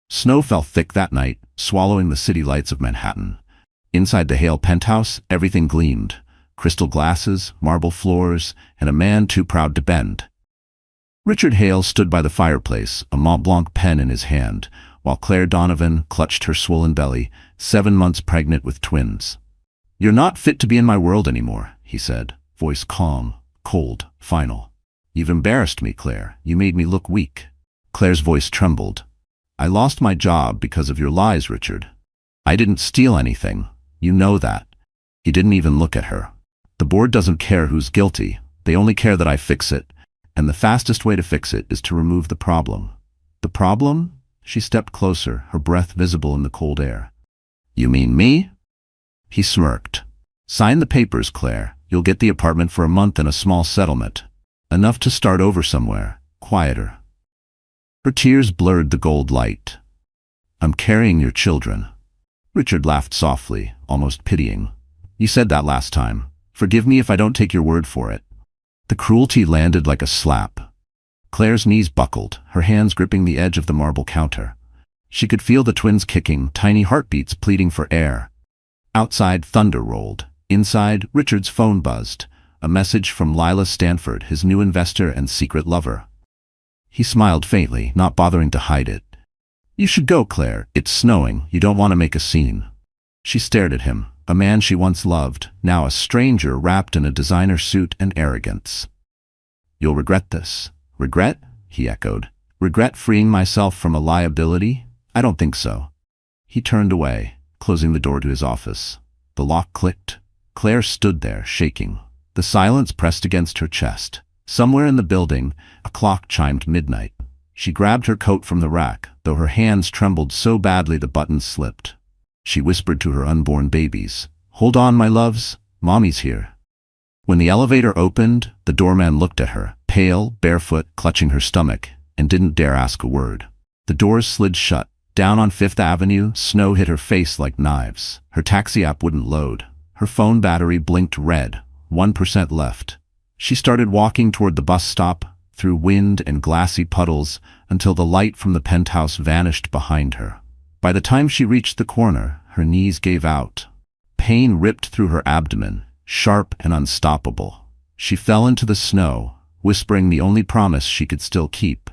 Snow fell thick that night, swallowing the city lights of Manhattan. Inside the Hale penthouse, everything gleamed. Crystal glasses, marble floors, and a man too proud to bend. Richard Hale stood by the fireplace, a Mont Blanc pen in his hand, while Claire Donovan clutched her swollen belly, 7 months pregnant with twins. "You're not fit to be in my world anymore," he said, voice calm, cold, final. "You've embarrassed me, Claire. You made me look weak." Claire's voice trembled. "I lost my job because of your lies, Richard. I didn't steal anything. You know that." He didn't even look at her. "The board doesn't care who's guilty. They only care that I fix it. And the fastest way to fix it is to remove the problem." "The problem?" She stepped closer, her breath visible in the cold air. "You mean me?" He smirked. "Sign the papers, Claire. You'll get the apartment for a month and a small settlement. Enough to start over somewhere, quieter." Her tears blurred the gold light. "I'm carrying your children." Richard laughed softly, almost pitying. "You said that last time. Forgive me if I don't take your word for it." The cruelty landed like a slap. Claire's knees buckled, her hands gripping the edge of the marble counter. She could feel the twins kicking, tiny heartbeats pleading for air. Outside, thunder rolled. Inside, Richard's phone buzzed. A message from Lila Stanford, his new investor and secret lover. He smiled faintly, not bothering to hide it. "You should go, Claire. It's snowing. You don't want to make a scene." She stared at him, a man she once loved, now a stranger wrapped in a designer suit and arrogance. "You'll regret this." "Regret?" he echoed. "Regret freeing myself from a liability? I don't think so." He turned away, closing the door to his office. The lock clicked. Claire stood there, shaking. The silence pressed against her chest. Somewhere in the building, a clock chimed midnight. She grabbed her coat from the rack, though her hands trembled so badly the buttons slipped. She whispered to her unborn babies, "Hold on, my loves. Mommy's here." When the elevator opened, the doorman looked at her, pale, barefoot, clutching her stomach, and didn't dare ask a word. The doors slid shut. Down on Fifth Avenue, snow hit her face like knives. Her taxi app wouldn't load. Her phone battery blinked red, 1% left. She started walking toward the bus stop, through wind and glassy puddles, until the light from the penthouse vanished behind her. By the time she reached the corner, her knees gave out. Pain ripped through her abdomen, sharp and unstoppable. She fell into the snow, whispering the only promise she could still keep.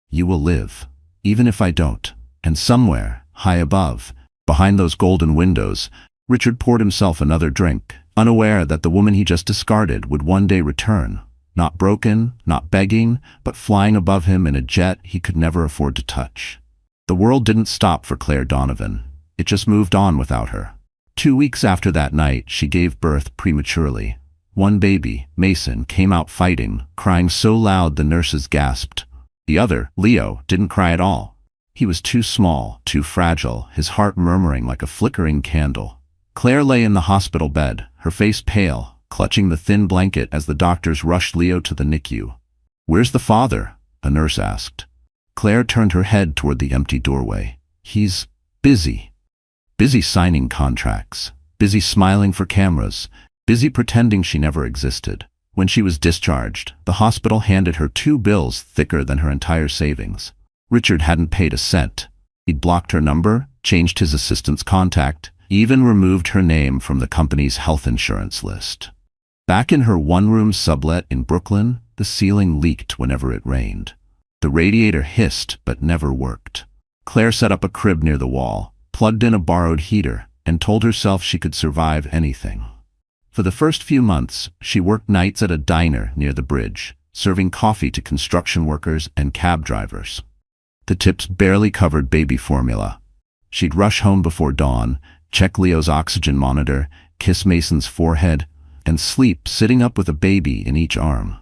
"You will live, even if I don't." And somewhere, high above, behind those golden windows, Richard poured himself another drink, unaware that the woman he just discarded would one day return. Not broken, not begging, but flying above him in a jet he could never afford to touch. The world didn't stop for Claire Donovan. It just moved on without her. 2 weeks after that night, she gave birth prematurely. One baby, Mason, came out fighting, crying so loud the nurses gasped. The other, Leo, didn't cry at all. He was too small, too fragile, his heart murmuring like a flickering candle. Claire lay in the hospital bed, her face pale, clutching the thin blanket as the doctors rushed Leo to the NICU. "Where's the father?" a nurse asked. Claire turned her head toward the empty doorway. "He's busy. Busy signing contracts, busy smiling for cameras, busy pretending she never existed." When she was discharged, the hospital handed her 2 bills thicker than her entire savings. Richard hadn't paid a cent. He'd blocked her number, changed his assistant's contact, even removed her name from the company's health insurance list. Back in her one-room sublet in Brooklyn, the ceiling leaked whenever it rained. The radiator hissed but never worked. Claire set up a crib near the wall, plugged in a borrowed heater, and told herself she could survive anything. For the first few months, she worked nights at a diner near the bridge, serving coffee to construction workers and cab drivers. The tips barely covered baby formula. She'd rush home before dawn, check Leo's oxygen monitor, kiss Mason's forehead, and sleep sitting up with a baby in each arm.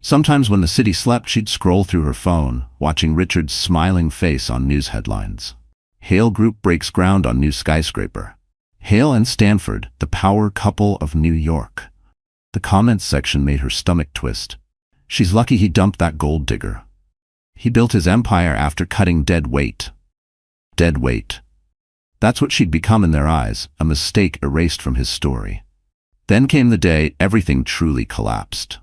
Sometimes when the city slept, she'd scroll through her phone, watching Richard's smiling face on news headlines. Hale Group breaks ground on new skyscraper. Hale and Stanford, the power couple of New York. The comments section made her stomach twist. She's lucky he dumped that gold digger. He built his empire after cutting dead weight. Dead weight. That's what she'd become in their eyes, a mistake erased from his story. Then came the day everything truly collapsed.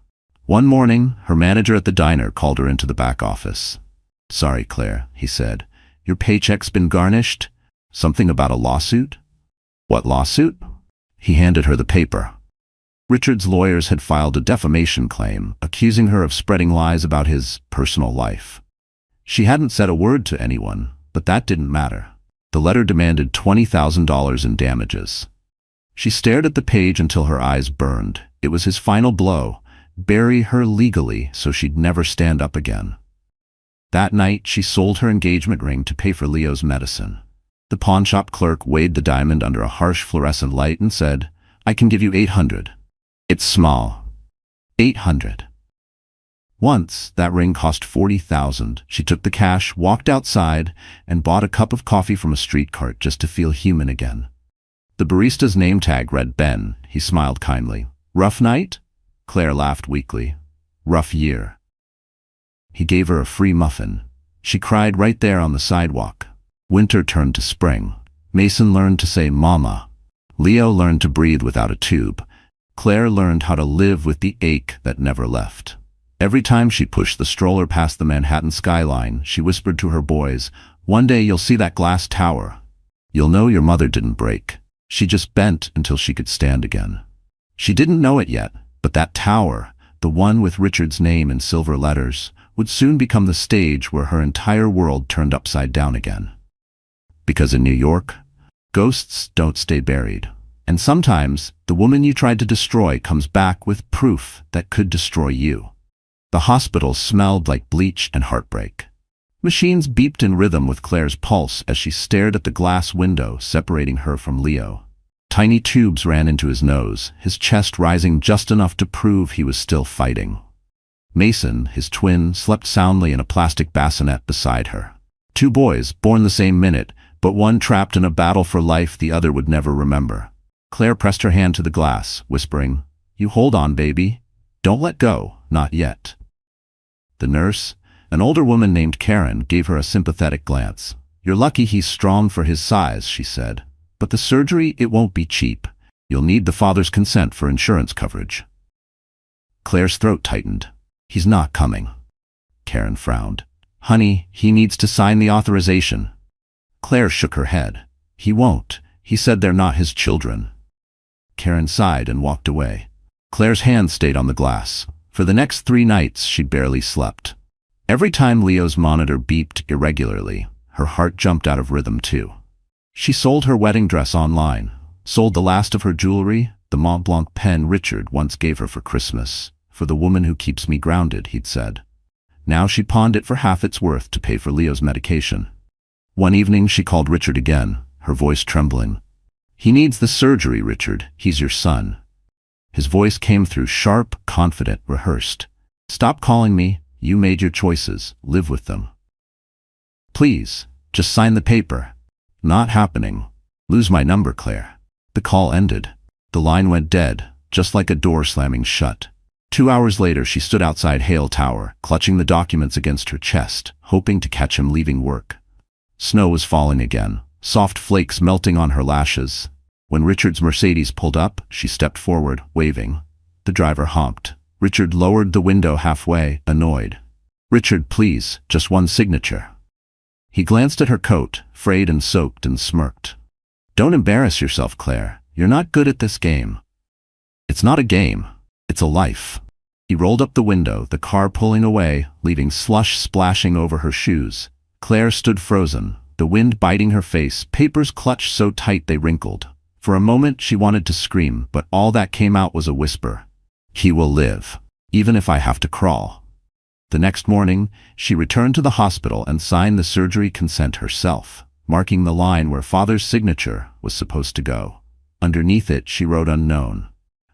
One morning, her manager at the diner called her into the back office. "Sorry, Claire," he said. Your paycheck's been garnished? Something about a lawsuit? What lawsuit? He handed her the paper. Richard's lawyers had filed a defamation claim, accusing her of spreading lies about his personal life. She hadn't said a word to anyone, but that didn't matter. The letter demanded $20,000 in damages. She stared at the page until her eyes burned. It was his final blow. Bury her legally so she'd never stand up again. That night, she sold her engagement ring to pay for Leo's medicine. The pawnshop clerk weighed the diamond under a harsh fluorescent light and said, "I can give you 800. It's small. 800. Once, that ring cost 40,000. She took the cash, walked outside, and bought a cup of coffee from a street cart just to feel human again. The barista's name tag read Ben. He smiled kindly. Rough night? Claire laughed weakly. Rough year. He gave her a free muffin. She cried right there on the sidewalk. Winter turned to spring. Mason learned to say mama. Leo learned to breathe without a tube. Claire learned how to live with the ache that never left. Every time she pushed the stroller past the Manhattan skyline, she whispered to her boys, "One day you'll see that glass tower. You'll know your mother didn't break. She just bent until she could stand again." She didn't know it yet, but that tower, the one with Richard's name in silver letters, would soon become the stage where her entire world turned upside down again. Because in New York, ghosts don't stay buried. And sometimes, the woman you tried to destroy comes back with proof that could destroy you. The hospital smelled like bleach and heartbreak. Machines beeped in rhythm with Claire's pulse as she stared at the glass window separating her from Leo. Tiny tubes ran into his nose, his chest rising just enough to prove he was still fighting. Mason, his twin, slept soundly in a plastic bassinet beside her. Two boys, born the same minute, but one trapped in a battle for life the other would never remember. Claire pressed her hand to the glass, whispering, "You hold on, baby. Don't let go, not yet." The nurse, an older woman named Karen, gave her a sympathetic glance. "You're lucky he's strong for his size," she said. "But the surgery, it won't be cheap. You'll need the father's consent for insurance coverage." Claire's throat tightened. "He's not coming." Karen frowned. "Honey, he needs to sign the authorization." Claire shook her head. "He won't. He said they're not his children." Karen sighed and walked away. Claire's hand stayed on the glass. For the next 3 nights, she barely slept. Every time Leo's monitor beeped irregularly, her heart jumped out of rhythm too. She sold her wedding dress online, sold the last of her jewelry, the Mont Blanc pen Richard once gave her for Christmas. "For the woman who keeps me grounded," he'd said. Now she pawned it for half its worth to pay for Leo's medication. One evening she called Richard again, her voice trembling. "He needs the surgery, Richard. He's your son." His voice came through sharp, confident, rehearsed. "Stop calling me. You made your choices. Live with them. Please, just sign the paper." "Not happening." "Lose my number, Claire." The call ended. The line went dead, just like a door slamming shut. 2 hours later, she stood outside Hale Tower, clutching the documents against her chest, hoping to catch him leaving work. Snow was falling again, soft flakes melting on her lashes. When Richard's Mercedes pulled up, she stepped forward, waving. The driver honked. Richard lowered the window halfway, annoyed. "Richard, please, just one signature." He glanced at her coat, frayed and soaked, and smirked. "Don't embarrass yourself, Claire. You're not good at this game." "It's not a game. It's a life." He rolled up the window, the car pulling away, leaving slush splashing over her shoes. Claire stood frozen, the wind biting her face, papers clutched so tight they wrinkled. For a moment she wanted to scream, but all that came out was a whisper. "He will live, even if I have to crawl." The next morning, she returned to the hospital and signed the surgery consent herself, marking the line where father's signature was supposed to go. Underneath it, she wrote unknown.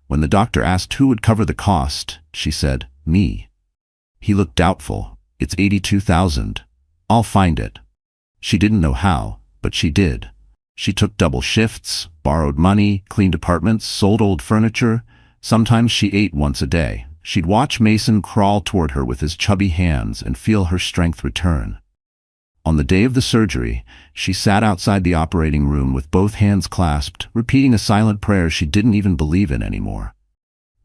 When the doctor asked who would cover the cost, she said, "Me." He looked doubtful. "It's 82,000. I'll find it." She didn't know how, but she did. She took double shifts, borrowed money, cleaned apartments, sold old furniture. Sometimes she ate once a day. She'd watch Mason crawl toward her with his chubby hands and feel her strength return. On the day of the surgery, she sat outside the operating room with both hands clasped, repeating a silent prayer she didn't even believe in anymore.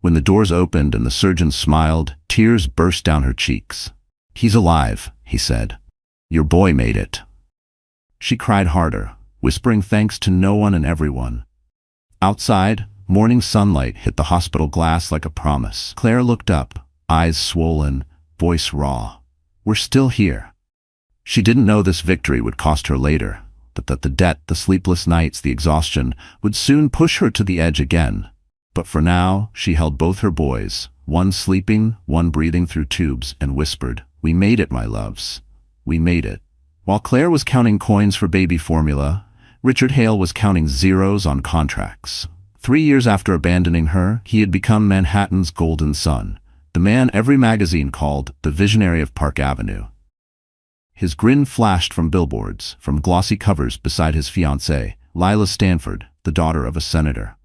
When the doors opened and the surgeon smiled, tears burst down her cheeks. "He's alive," he said. "Your boy made it." She cried harder, whispering thanks to no one and everyone. Outside, morning sunlight hit the hospital glass like a promise. Claire looked up, eyes swollen, voice raw. "We're still here." She didn't know this victory would cost her later, but that the debt, the sleepless nights, the exhaustion, would soon push her to the edge again. But for now, she held both her boys, one sleeping, one breathing through tubes, and whispered, "We made it, my loves. We made it." While Claire was counting coins for baby formula, Richard Hale was counting zeros on contracts. 3 years after abandoning her, he had become Manhattan's golden son, the man every magazine called the visionary of Park Avenue. His grin flashed from billboards, from glossy covers beside his fiancée, Lila Stanford, the daughter of a senator.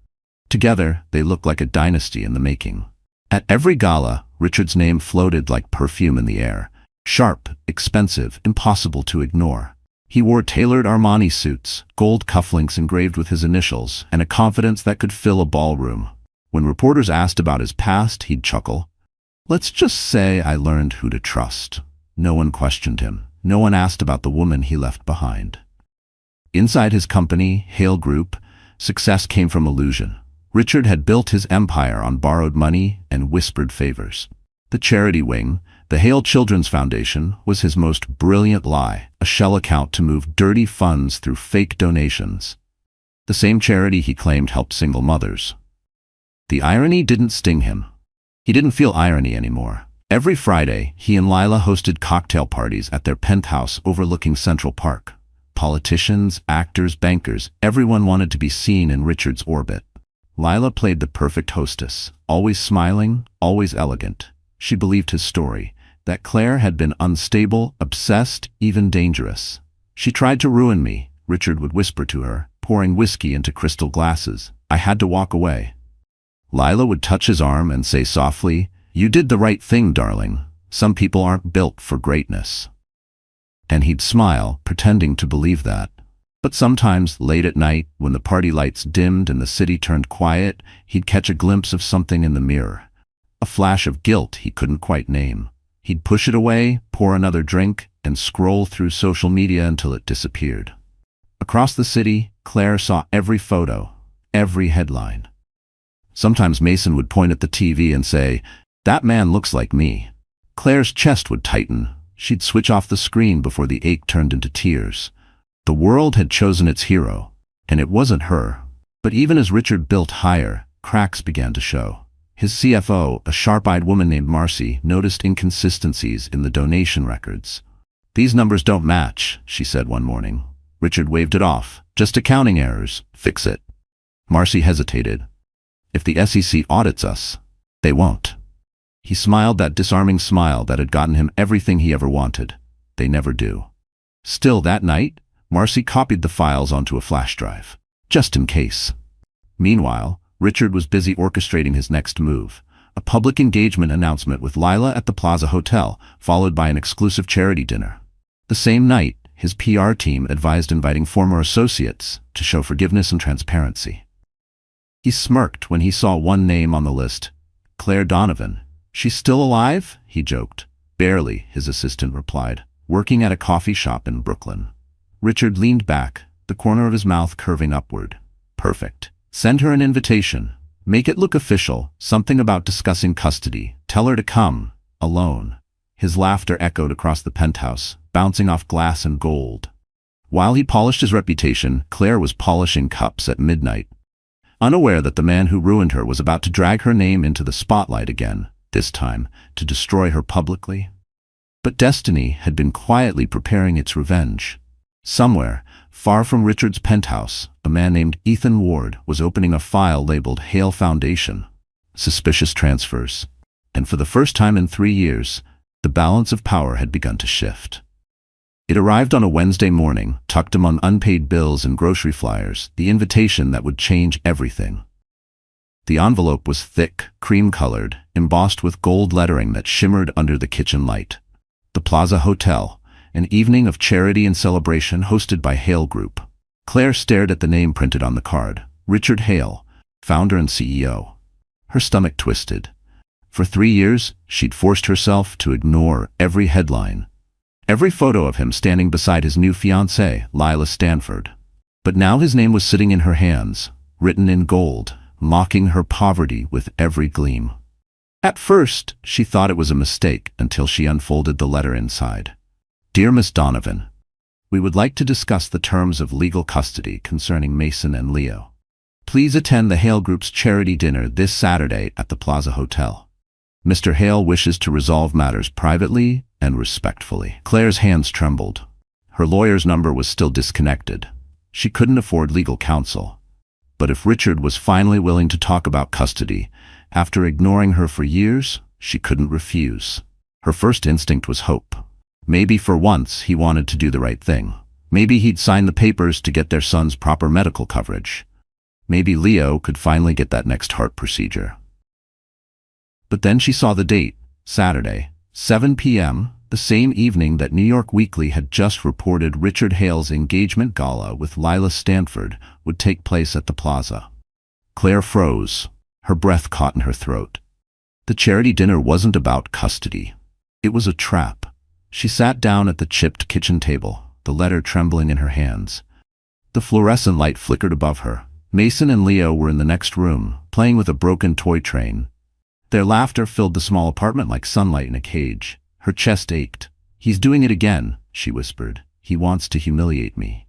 Together, they looked like a dynasty in the making. At every gala, Richard's name floated like perfume in the air. Sharp, expensive, impossible to ignore. He wore tailored Armani suits, gold cufflinks engraved with his initials, and a confidence that could fill a ballroom. When reporters asked about his past, he'd chuckle. "Let's just say I learned who to trust." No one questioned him. No one asked about the woman he left behind. Inside his company, Hale Group, success came from illusion. Richard had built his empire on borrowed money and whispered favors. The charity wing, the Hale Children's Foundation, was his most brilliant lie, a shell account to move dirty funds through fake donations. The same charity he claimed helped single mothers. The irony didn't sting him. He didn't feel irony anymore. Every Friday, he and Lila hosted cocktail parties at their penthouse overlooking Central Park. Politicians, actors, bankers, everyone wanted to be seen in Richard's orbit. Lila played the perfect hostess, always smiling, always elegant. She believed his story, that Claire had been unstable, obsessed, even dangerous. "She tried to ruin me," Richard would whisper to her, pouring whiskey into crystal glasses. "I had to walk away." Lila would touch his arm and say softly, "You did the right thing, darling. Some people aren't built for greatness." And he'd smile, pretending to believe that. But sometimes, late at night, when the party lights dimmed and the city turned quiet, he'd catch a glimpse of something in the mirror. A flash of guilt he couldn't quite name. He'd push it away, pour another drink, and scroll through social media until it disappeared. Across the city, Claire saw every photo, every headline. Sometimes Mason would point at the TV and say, "That man looks like me." Claire's chest would tighten. She'd switch off the screen before the ache turned into tears. The world had chosen its hero, and it wasn't her. But even as Richard built higher, cracks began to show. His CFO, a sharp-eyed woman named Marcy, noticed inconsistencies in the donation records. "These numbers don't match," she said one morning. Richard waved it off. "Just accounting errors. Fix it." Marcy hesitated. "If the SEC audits us, they won't." He smiled that disarming smile that had gotten him everything he ever wanted. "They never do." Still, that night, Marcy copied the files onto a flash drive, just in case. Meanwhile, Richard was busy orchestrating his next move, a public engagement announcement with Lila at the Plaza Hotel, followed by an exclusive charity dinner. The same night, his PR team advised inviting former associates to show forgiveness and transparency. He smirked when he saw one name on the list, Claire Donovan. "She's still alive?" he joked. "Barely," his assistant replied, "working at a coffee shop in Brooklyn." Richard leaned back, the corner of his mouth curving upward. "Perfect. Send her an invitation. Make it look official, something about discussing custody. Tell her to come, alone." His laughter echoed across the penthouse, bouncing off glass and gold. While he polished his reputation, Claire was polishing cups at midnight, unaware that the man who ruined her was about to drag her name into the spotlight again, this time to destroy her publicly. But destiny had been quietly preparing its revenge. Somewhere, far from Richard's penthouse, a man named Ethan Ward was opening a file labeled Hale Foundation. Suspicious transfers. And for the first time in 3 years, the balance of power had begun to shift. It arrived on a Wednesday morning, tucked among unpaid bills and grocery flyers, the invitation that would change everything. The envelope was thick, cream-colored, embossed with gold lettering that shimmered under the kitchen light. The Plaza Hotel, an evening of charity and celebration hosted by Hale Group. Claire stared at the name printed on the card, Richard Hale, founder and CEO. Her stomach twisted. For 3 years, she'd forced herself to ignore every headline. Every photo of him standing beside his new fiancée, Lila Stanford. But now his name was sitting in her hands, written in gold, mocking her poverty with every gleam. At first, she thought it was a mistake until she unfolded the letter inside. Dear Miss Donovan, we would like to discuss the terms of legal custody concerning Mason and Leo. Please attend the Hale Group's charity dinner this Saturday at the Plaza Hotel. Mr. Hale wishes to resolve matters privately and respectfully. Claire's hands trembled. Her lawyer's number was still disconnected. She couldn't afford legal counsel. But if Richard was finally willing to talk about custody, after ignoring her for years, she couldn't refuse. Her first instinct was hope. Maybe for once he wanted to do the right thing. Maybe he'd sign the papers to get their son's proper medical coverage. Maybe Leo could finally get that next heart procedure. But then she saw the date, Saturday, 7 p.m., the same evening that New York Weekly had just reported Richard Hale's engagement gala with Lila Stanford would take place at the Plaza. Claire froze. Her breath caught in her throat. The charity dinner wasn't about custody. It was a trap. She sat down at the chipped kitchen table, the letter trembling in her hands. The fluorescent light flickered above her. Mason and Leo were in the next room, playing with a broken toy train. Their laughter filled the small apartment like sunlight in a cage. Her chest ached. He's doing it again, she whispered. He wants to humiliate me.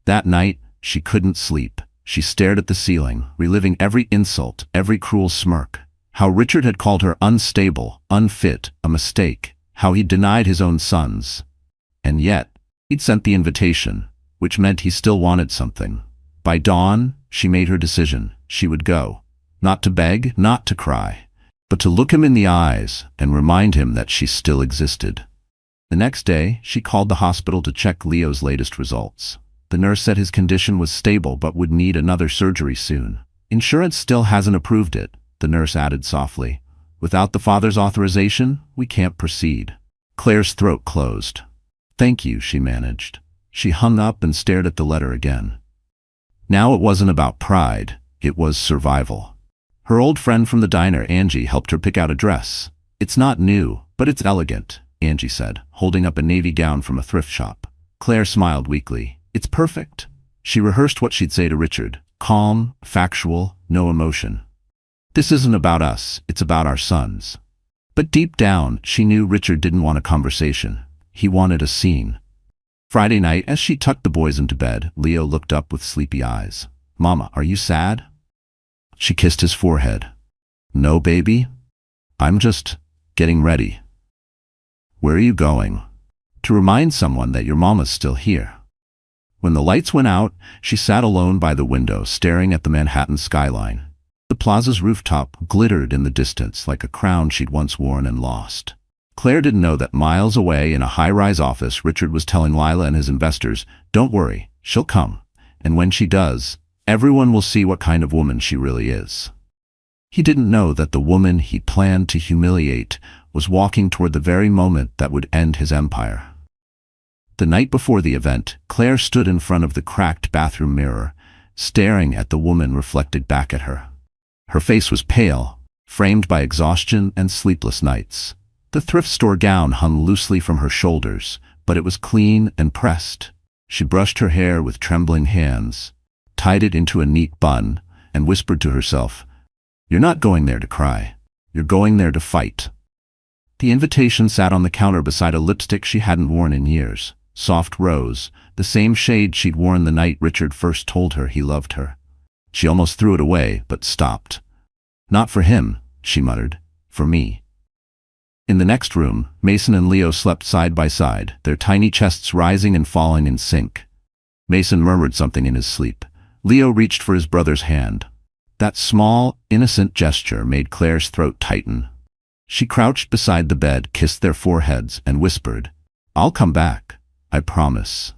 That night, she couldn't sleep. She stared at the ceiling, reliving every insult, every cruel smirk. How Richard had called her unstable, unfit, a mistake. How he'd denied his own sons. And yet, he'd sent the invitation, which meant he still wanted something. By dawn, she made her decision. She would go. Not to beg, not to cry, but to look him in the eyes and remind him that she still existed. The next day, she called the hospital to check Leo's latest results. The nurse said his condition was stable but would need another surgery soon. Insurance still hasn't approved it, the nurse added softly. Without the father's authorization, we can't proceed. Claire's throat closed. Thank you, she managed. She hung up and stared at the letter again. Now it wasn't about pride, it was survival. Her old friend from the diner, Angie, helped her pick out a dress. It's not new, but it's elegant, Angie said, holding up a navy gown from a thrift shop. Claire smiled weakly. It's perfect. She rehearsed what she'd say to Richard. Calm, factual, no emotion. This isn't about us, it's about our sons. But deep down, she knew Richard didn't want a conversation. He wanted a scene. Friday night, as she tucked the boys into bed, Leo looked up with sleepy eyes. Mama, are you sad? She kissed his forehead. No, baby. I'm just getting ready. Where are you going? To remind someone that your mama's still here. When the lights went out, she sat alone by the window, staring at the Manhattan skyline. The plaza's rooftop glittered in the distance like a crown she'd once worn and lost. Claire didn't know that miles away in a high-rise office, Richard was telling Lila and his investors, "Don't worry, she'll come. And when she does, everyone will see what kind of woman she really is." He didn't know that the woman he planned to humiliate was walking toward the very moment that would end his empire. The night before the event, Claire stood in front of the cracked bathroom mirror, staring at the woman reflected back at her. Her face was pale, framed by exhaustion and sleepless nights. The thrift store gown hung loosely from her shoulders, but it was clean and pressed. She brushed her hair with trembling hands, tied it into a neat bun, and whispered to herself, "You're not going there to cry. You're going there to fight." The invitation sat on the counter beside a lipstick she hadn't worn in years. Soft rose, the same shade she'd worn the night Richard first told her he loved her. She almost threw it away, but stopped. "Not for him," she muttered. "For me." In the next room, Mason and Leo slept side by side, their tiny chests rising and falling in sync. Mason murmured something in his sleep. Leo reached for his brother's hand. That small, innocent gesture made Claire's throat tighten. She crouched beside the bed, kissed their foreheads, and whispered, "I'll come back. I promise."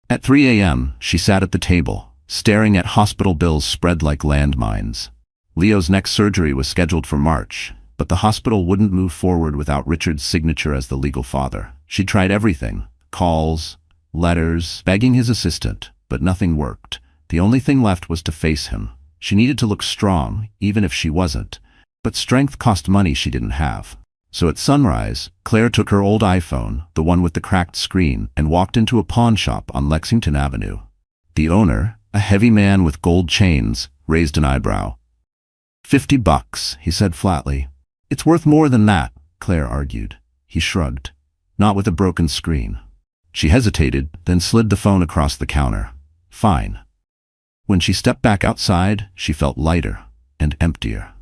At 3 a.m., she sat at the table, staring at hospital bills spread like landmines. Leo's next surgery was scheduled for March, but the hospital wouldn't move forward without Richard's signature as the legal father. She tried everything, calls, letters, begging his assistant, but nothing worked. The only thing left was to face him. She needed to look strong, even if she wasn't, but strength cost money she didn't have. So at sunrise, Claire took her old iPhone, the one with the cracked screen, and walked into a pawn shop on Lexington Avenue. The owner, a heavy man with gold chains, raised an eyebrow. $50, he said flatly. It's worth more than that, Claire argued. He shrugged. Not with a broken screen. She hesitated, then slid the phone across the counter. Fine. When she stepped back outside, she felt lighter and emptier.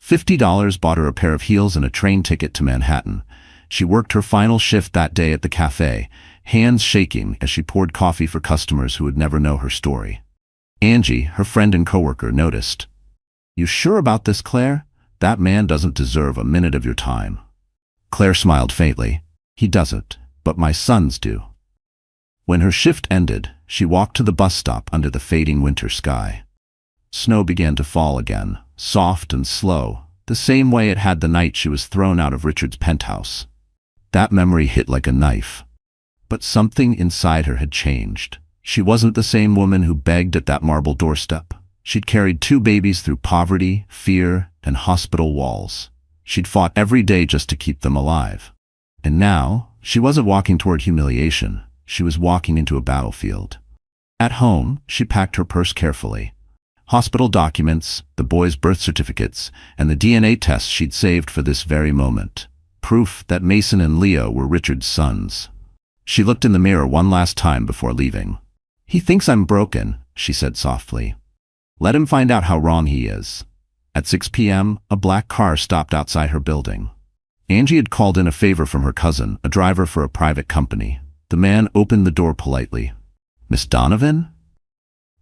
$50 bought her a pair of heels and a train ticket to Manhattan. She worked her final shift that day at the cafe, hands shaking as she poured coffee for customers who would never know her story. Angie, her friend and coworker, noticed. You sure about this, Claire? That man doesn't deserve a minute of your time. Claire smiled faintly. He doesn't, but my sons do. When her shift ended, she walked to the bus stop under the fading winter sky. Snow began to fall again, soft and slow, the same way it had the night she was thrown out of Richard's penthouse. That memory hit like a knife. But something inside her had changed. She wasn't the same woman who begged at that marble doorstep. She'd carried 2 babies through poverty, fear, and hospital walls. She'd fought every day just to keep them alive. And now, she wasn't walking toward humiliation. She was walking into a battlefield. At home, she packed her purse carefully. Hospital documents, the boys' birth certificates, and the DNA tests she'd saved for this very moment. Proof that Mason and Leo were Richard's sons. She looked in the mirror one last time before leaving. He thinks I'm broken, she said softly. Let him find out how wrong he is. At 6 p.m., a black car stopped outside her building. Angie had called in a favor from her cousin, a driver for a private company. The man opened the door politely. Miss Donovan?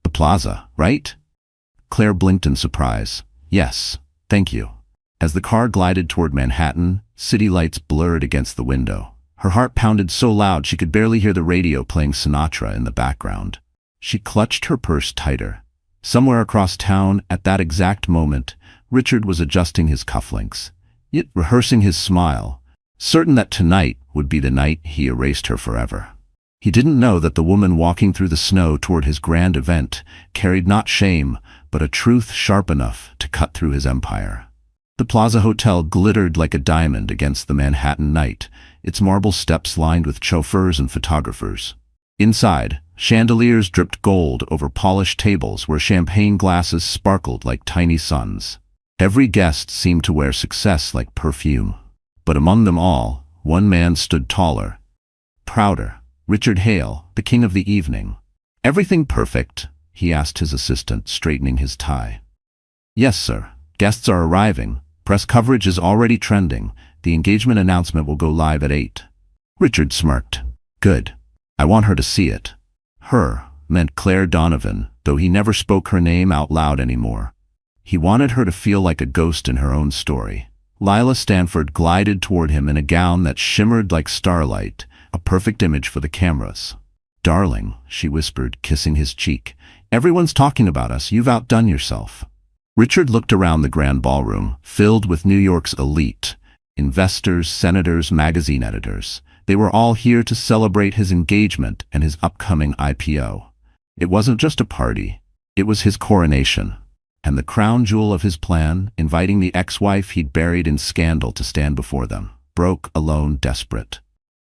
The plaza, right? Claire blinked in surprise. Yes, thank you. As the car glided toward Manhattan, city lights blurred against the window. Her heart pounded so loud she could barely hear the radio playing Sinatra in the background. She clutched her purse tighter. Somewhere across town, at that exact moment, Richard was adjusting his cufflinks, yet rehearsing his smile, certain that tonight would be the night he erased her forever. He didn't know that the woman walking through the snow toward his grand event carried not shame, but a truth sharp enough to cut through his empire. The Plaza Hotel glittered like a diamond against the Manhattan night, its marble steps lined with chauffeurs and photographers. Inside, chandeliers dripped gold over polished tables where champagne glasses sparkled like tiny suns. Every guest seemed to wear success like perfume. But among them all, one man stood taller, prouder. Richard Hale, the king of the evening. Everything perfect? He asked his assistant, straightening his tie. Yes, sir. Guests are arriving. Press coverage is already trending. The engagement announcement will go live at 8. Richard smirked. Good. I want her to see it. Her meant Claire Donovan, though he never spoke her name out loud anymore. He wanted her to feel like a ghost in her own story. Lila Stanford glided toward him in a gown that shimmered like starlight, a perfect image for the cameras. Darling, she whispered, kissing his cheek. Everyone's talking about us. You've outdone yourself. Richard looked around the grand ballroom, filled with New York's elite. Investors, senators, magazine editors. They were all here to celebrate his engagement and his upcoming IPO. It wasn't just a party. It was his coronation. And the crown jewel of his plan, inviting the ex-wife he'd buried in scandal to stand before them, broke alone, desperate.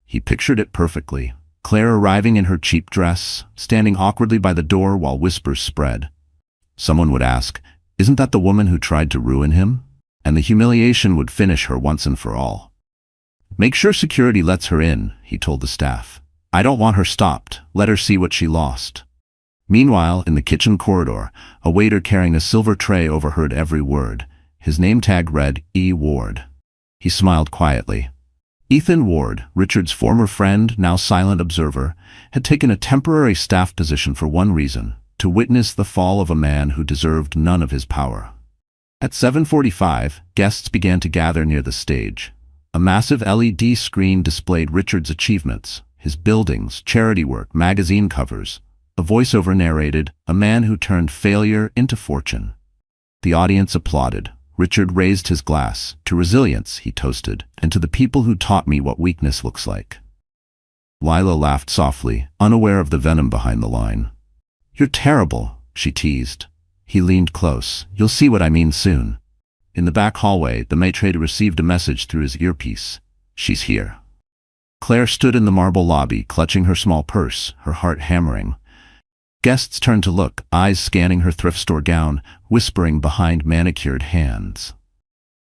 He pictured it perfectly. Claire arriving in her cheap dress, standing awkwardly by the door while whispers spread. Someone would ask, isn't that the woman who tried to ruin him? And the humiliation would finish her once and for all. Make sure security lets her in, he told the staff. I don't want her stopped. Let her see what she lost. Meanwhile, in the kitchen corridor, a waiter carrying a silver tray overheard every word. His name tag read E. Ward. He smiled quietly. Ethan Ward, Richard's former friend, now silent observer, had taken a temporary staff position for one reason, to witness the fall of a man who deserved none of his power. At 7:45, guests began to gather near the stage. A massive LED screen displayed Richard's achievements, his buildings, charity work, magazine covers. A voiceover narrated, a man who turned failure into fortune. The audience applauded. Richard raised his glass. To resilience, he toasted, and to the people who taught me what weakness looks like. Lila laughed softly, unaware of the venom behind the line. You're terrible, she teased. He leaned close. You'll see what I mean soon. In the back hallway, the maitre received a message through his earpiece. She's here. Claire stood in the marble lobby, clutching her small purse, her heart hammering. Guests turned to look, eyes scanning her thrift store gown, whispering behind manicured hands.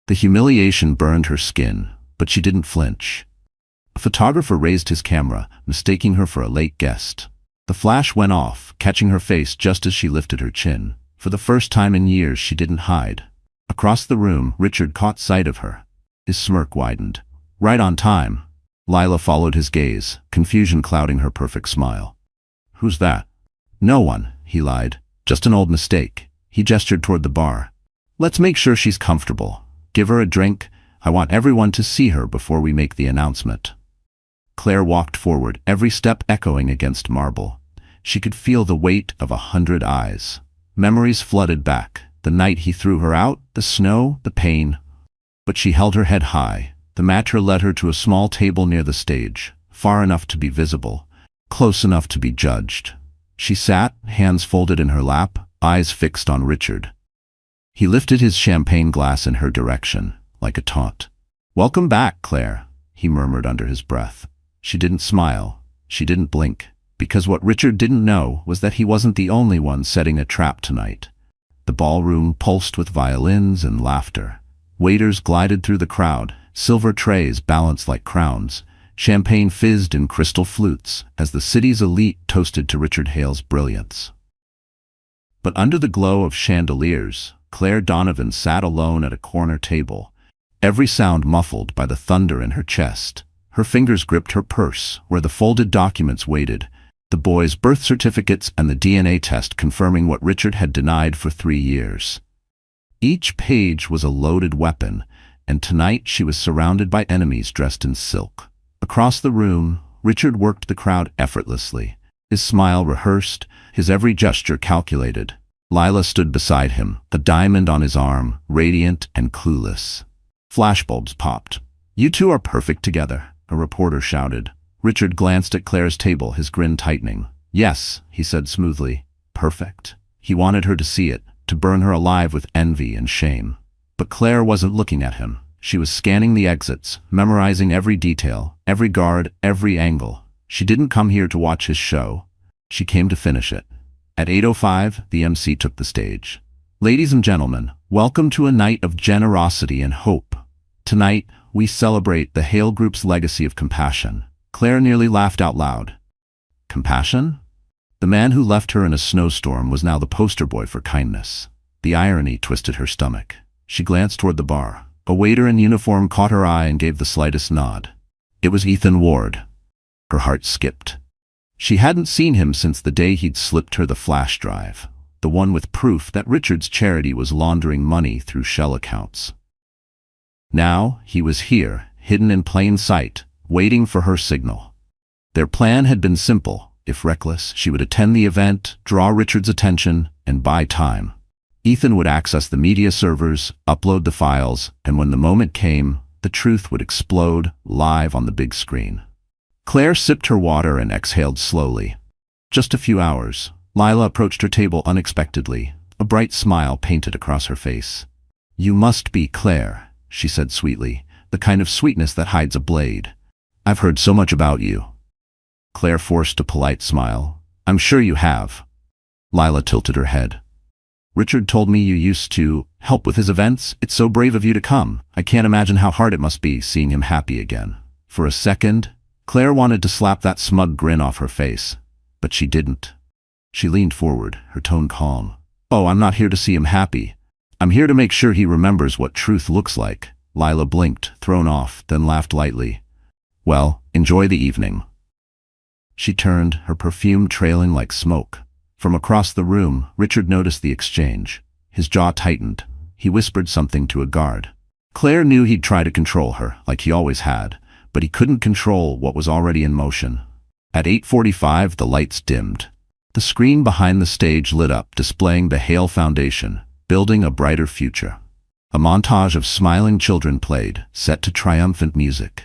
The humiliation burned her skin, but she didn't flinch. A photographer raised his camera, mistaking her for a late guest. The flash went off, catching her face just as she lifted her chin. For the first time in years, she didn't hide. Across the room, Richard caught sight of her. His smirk widened. Right on time. Lila followed his gaze, confusion clouding her perfect smile. Who's that? No one, he lied. Just an old mistake. He gestured toward the bar. Let's make sure she's comfortable. Give her a drink. I want everyone to see her before we make the announcement. Claire walked forward, every step echoing against marble. She could feel the weight of 100 eyes. Memories flooded back. The night he threw her out, the snow, the pain. But she held her head high. The maitre led her to a small table near the stage, far enough to be visible, close enough to be judged. She sat, hands folded in her lap, eyes fixed on Richard. He lifted his champagne glass in her direction, like a taunt. Welcome back, Claire, he murmured under his breath. She didn't smile. She didn't blink. Because what Richard didn't know was that he wasn't the only one setting a trap tonight. The ballroom pulsed with violins and laughter. Waiters glided through the crowd, silver trays balanced like crowns. Champagne fizzed in crystal flutes as the city's elite toasted to Richard Hale's brilliance. But under the glow of chandeliers, Claire Donovan sat alone at a corner table, every sound muffled by the thunder in her chest. Her fingers gripped her purse, where the folded documents waited, the boys' birth certificates and the DNA test confirming what Richard had denied for 3 years. Each page was a loaded weapon, and tonight she was surrounded by enemies dressed in silk. Across the room, Richard worked the crowd effortlessly, his smile rehearsed, his every gesture calculated. Lila stood beside him, the diamond on his arm, radiant and clueless. Flashbulbs popped. You two are perfect together, a reporter shouted. Richard glanced at Claire's table, his grin tightening. Yes, he said smoothly. Perfect. He wanted her to see it, to burn her alive with envy and shame. But Claire wasn't looking at him. She was scanning the exits, memorizing every detail, every guard, every angle. She didn't come here to watch his show. She came to finish it. At 8:05, the MC took the stage. Ladies and gentlemen, welcome to a night of generosity and hope. Tonight, we celebrate the Hale Group's legacy of compassion. Claire nearly laughed out loud. Compassion? The man who left her in a snowstorm was now the poster boy for kindness. The irony twisted her stomach. She glanced toward the bar. A waiter in uniform caught her eye and gave the slightest nod. It was Ethan Ward. Her heart skipped. She hadn't seen him since the day he'd slipped her the flash drive, the one with proof that Richard's charity was laundering money through shell accounts. Now he was here, hidden in plain sight, waiting for her signal. Their plan had been simple. If reckless, she would attend the event, draw Richard's attention, and buy time. Ethan would access the media servers, upload the files, and when the moment came, the truth would explode live on the big screen. Claire sipped her water and exhaled slowly. Just a few hours. Lila approached her table unexpectedly. A bright smile painted across her face. You must be Claire, she said sweetly, the kind of sweetness that hides a blade. I've heard so much about you. Claire forced a polite smile. I'm sure you have. Lila tilted her head. Richard told me you used to help with his events. It's so brave of you to come. I can't imagine how hard it must be seeing him happy again. For a second, Claire wanted to slap that smug grin off her face, but she didn't. She leaned forward, her tone calm. Oh, I'm not here to see him happy. I'm here to make sure he remembers what truth looks like. Lila blinked, thrown off, then laughed lightly. Well, enjoy the evening. She turned, her perfume trailing like smoke. From across the room, Richard noticed the exchange. His jaw tightened. He whispered something to a guard. Claire knew he'd try to control her, like he always had, but he couldn't control what was already in motion. At 8:45, the lights dimmed. The screen behind the stage lit up, displaying the Hale Foundation, building a brighter future. A montage of smiling children played, set to triumphant music.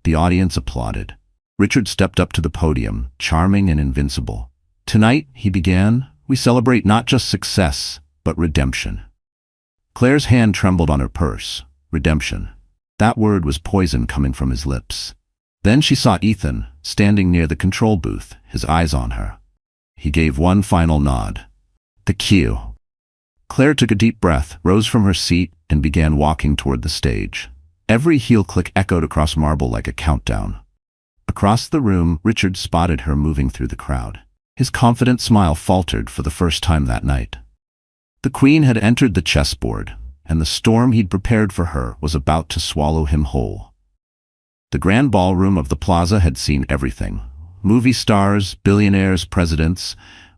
The audience applauded. Richard stepped up to the podium, charming and invincible. Tonight, he began, we celebrate not just success, but redemption. Claire's hand trembled on her purse. Redemption. That word was poison coming from his lips. Then she saw Ethan, standing near the control booth, his eyes on her. He gave one final nod. The cue. Claire took a deep breath, rose from her seat, and began walking toward the stage. Every heel click echoed across marble like a countdown. Across the room, Richard spotted her moving through the crowd. His confident smile faltered for the first time that night. The Queen had entered the chessboard, and the storm he'd prepared for her was about to swallow him whole. The grand ballroom of the plaza had seen everything. Movie stars, billionaires, presidents,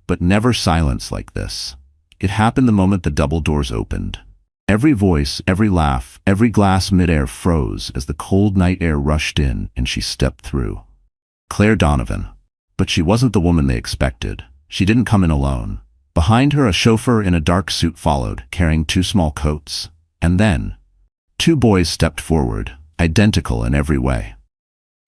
but never silence like this. It happened the moment the double doors opened. Every voice, every laugh, every glass midair froze as the cold night air rushed in and she stepped through. Claire Donovan. But she wasn't the woman they expected. She didn't come in alone. Behind her, a chauffeur in a dark suit followed, carrying 2 small coats. And then, 2 boys stepped forward, identical in every way.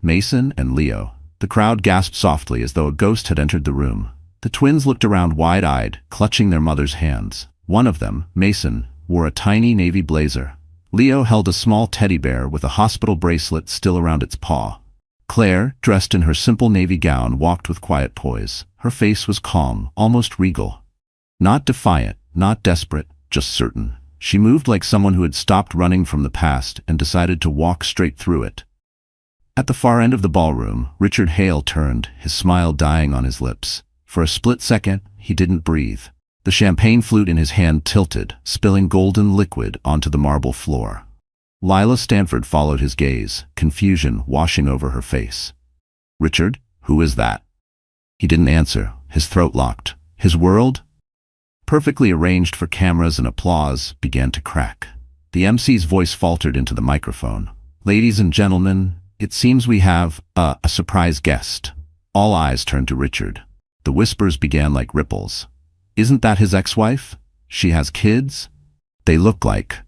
Mason and Leo. The crowd gasped softly as though a ghost had entered the room. The twins looked around wide-eyed, clutching their mother's hands. One of them, Mason, wore a tiny navy blazer. Leo held a small teddy bear with a hospital bracelet still around its paw. Claire, dressed in her simple navy gown, walked with quiet poise. Her face was calm, almost regal. Not defiant, not desperate, just certain. She moved like someone who had stopped running from the past and decided to walk straight through it. At the far end of the ballroom, Richard Hale turned, his smile dying on his lips. For a split second, he didn't breathe. The champagne flute in his hand tilted, spilling golden liquid onto the marble floor. Lila Stanford followed his gaze, confusion washing over her face. "Richard, who is that?" He didn't answer, his throat locked. His world, perfectly arranged for cameras and applause, began to crack. The MC's voice faltered into the microphone. "Ladies and gentlemen, it seems we have a surprise guest." All eyes turned to Richard. The whispers began like ripples. "Isn't that his ex-wife? She has kids?" "They look like..."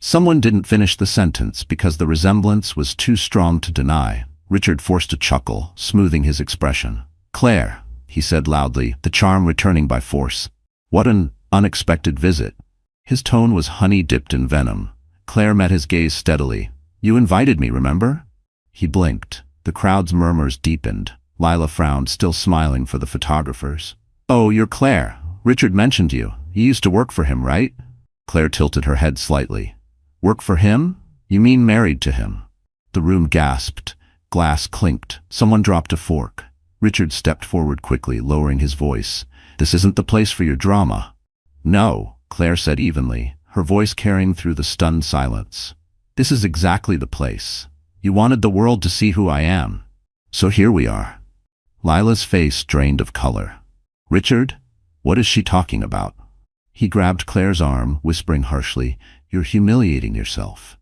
Someone didn't finish the sentence because the resemblance was too strong to deny. Richard forced a chuckle, smoothing his expression. "Claire," he said loudly, the charm returning by force. "What an unexpected visit." His tone was honey dipped in venom. Claire met his gaze steadily. "You invited me, remember?" He blinked. The crowd's murmurs deepened. Lila frowned, still smiling for the photographers. "Oh, you're Claire. Richard mentioned you. You used to work for him, right?" Claire tilted her head slightly. "Work for him? You mean married to him?" The room gasped. Glass clinked. Someone dropped a fork. Richard stepped forward quickly, lowering his voice. "This isn't the place for your drama." "No," Claire said evenly, her voice carrying through the stunned silence. "This is exactly the place. You wanted the world to see who I am. So here we are." Lila's face drained of color. "Richard, what is she talking about?" He grabbed Claire's arm, whispering harshly, "You're humiliating yourself."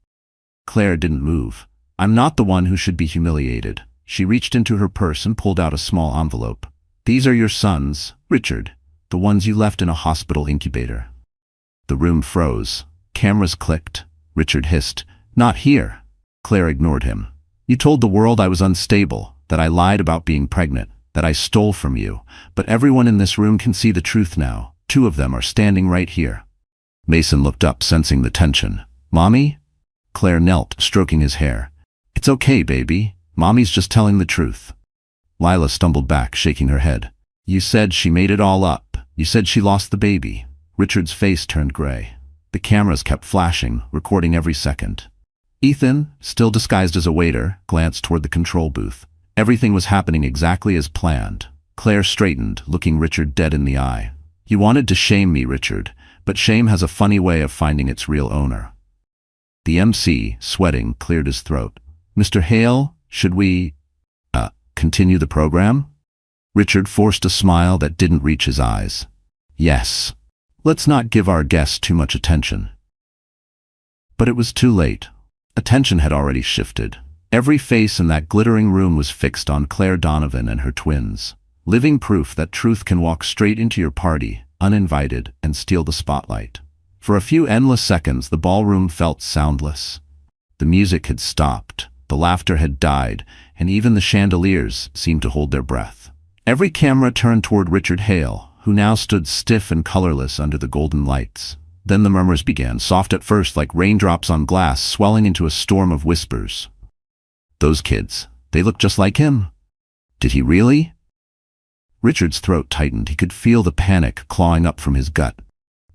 Claire didn't move. "I'm not the one who should be humiliated." She reached into her purse and pulled out a small envelope. "These are your sons, Richard, the ones you left in a hospital incubator." The room froze. Cameras clicked. Richard hissed, "Not here." Claire ignored him. "You told the world I was unstable, that I lied about being pregnant, that I stole from you, but everyone in this room can see the truth now. 2 of them are standing right here." Mason looked up, sensing the tension. "Mommy?" Claire knelt, stroking his hair. "It's okay, baby. Mommy's just telling the truth." Lila stumbled back, shaking her head. "You said she made it all up. You said she lost the baby." Richard's face turned gray. The cameras kept flashing, recording every second. Ethan, still disguised as a waiter, glanced toward the control booth. Everything was happening exactly as planned. Claire straightened, looking Richard dead in the eye. "You wanted to shame me, Richard, but shame has a funny way of finding its real owner." The MC, sweating, cleared his throat. "Mr. Hale, should we, continue the program?" Richard forced a smile that didn't reach his eyes. "Yes. Let's not give our guests too much attention." But it was too late. Attention had already shifted. Every face in that glittering room was fixed on Claire Donovan and her twins. Living proof that truth can walk straight into your party, uninvited, and steal the spotlight. For a few endless seconds, the ballroom felt soundless. The music had stopped, the laughter had died, and even the chandeliers seemed to hold their breath. Every camera turned toward Richard Hale, who now stood stiff and colorless under the golden lights. Then the murmurs began, soft at first like raindrops on glass, swelling into a storm of whispers. Those kids, they look just like him. Did he really? Richard's throat tightened. He could feel the panic clawing up from his gut.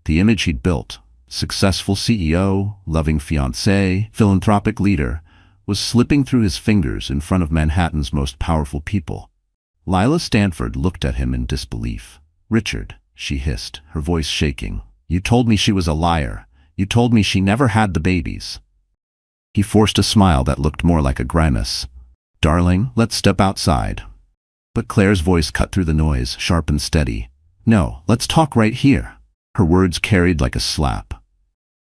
The image he'd built, successful CEO, loving fiancé, philanthropic leader, was slipping through his fingers in front of Manhattan's most powerful people. Lila Stanford looked at him in disbelief. "Richard," she hissed, her voice shaking, "you told me she was a liar. You told me she never had the babies." He forced a smile that looked more like a grimace. "Darling, let's step outside." But Claire's voice cut through the noise, sharp and steady. "No, let's talk right here." Her words carried like a slap.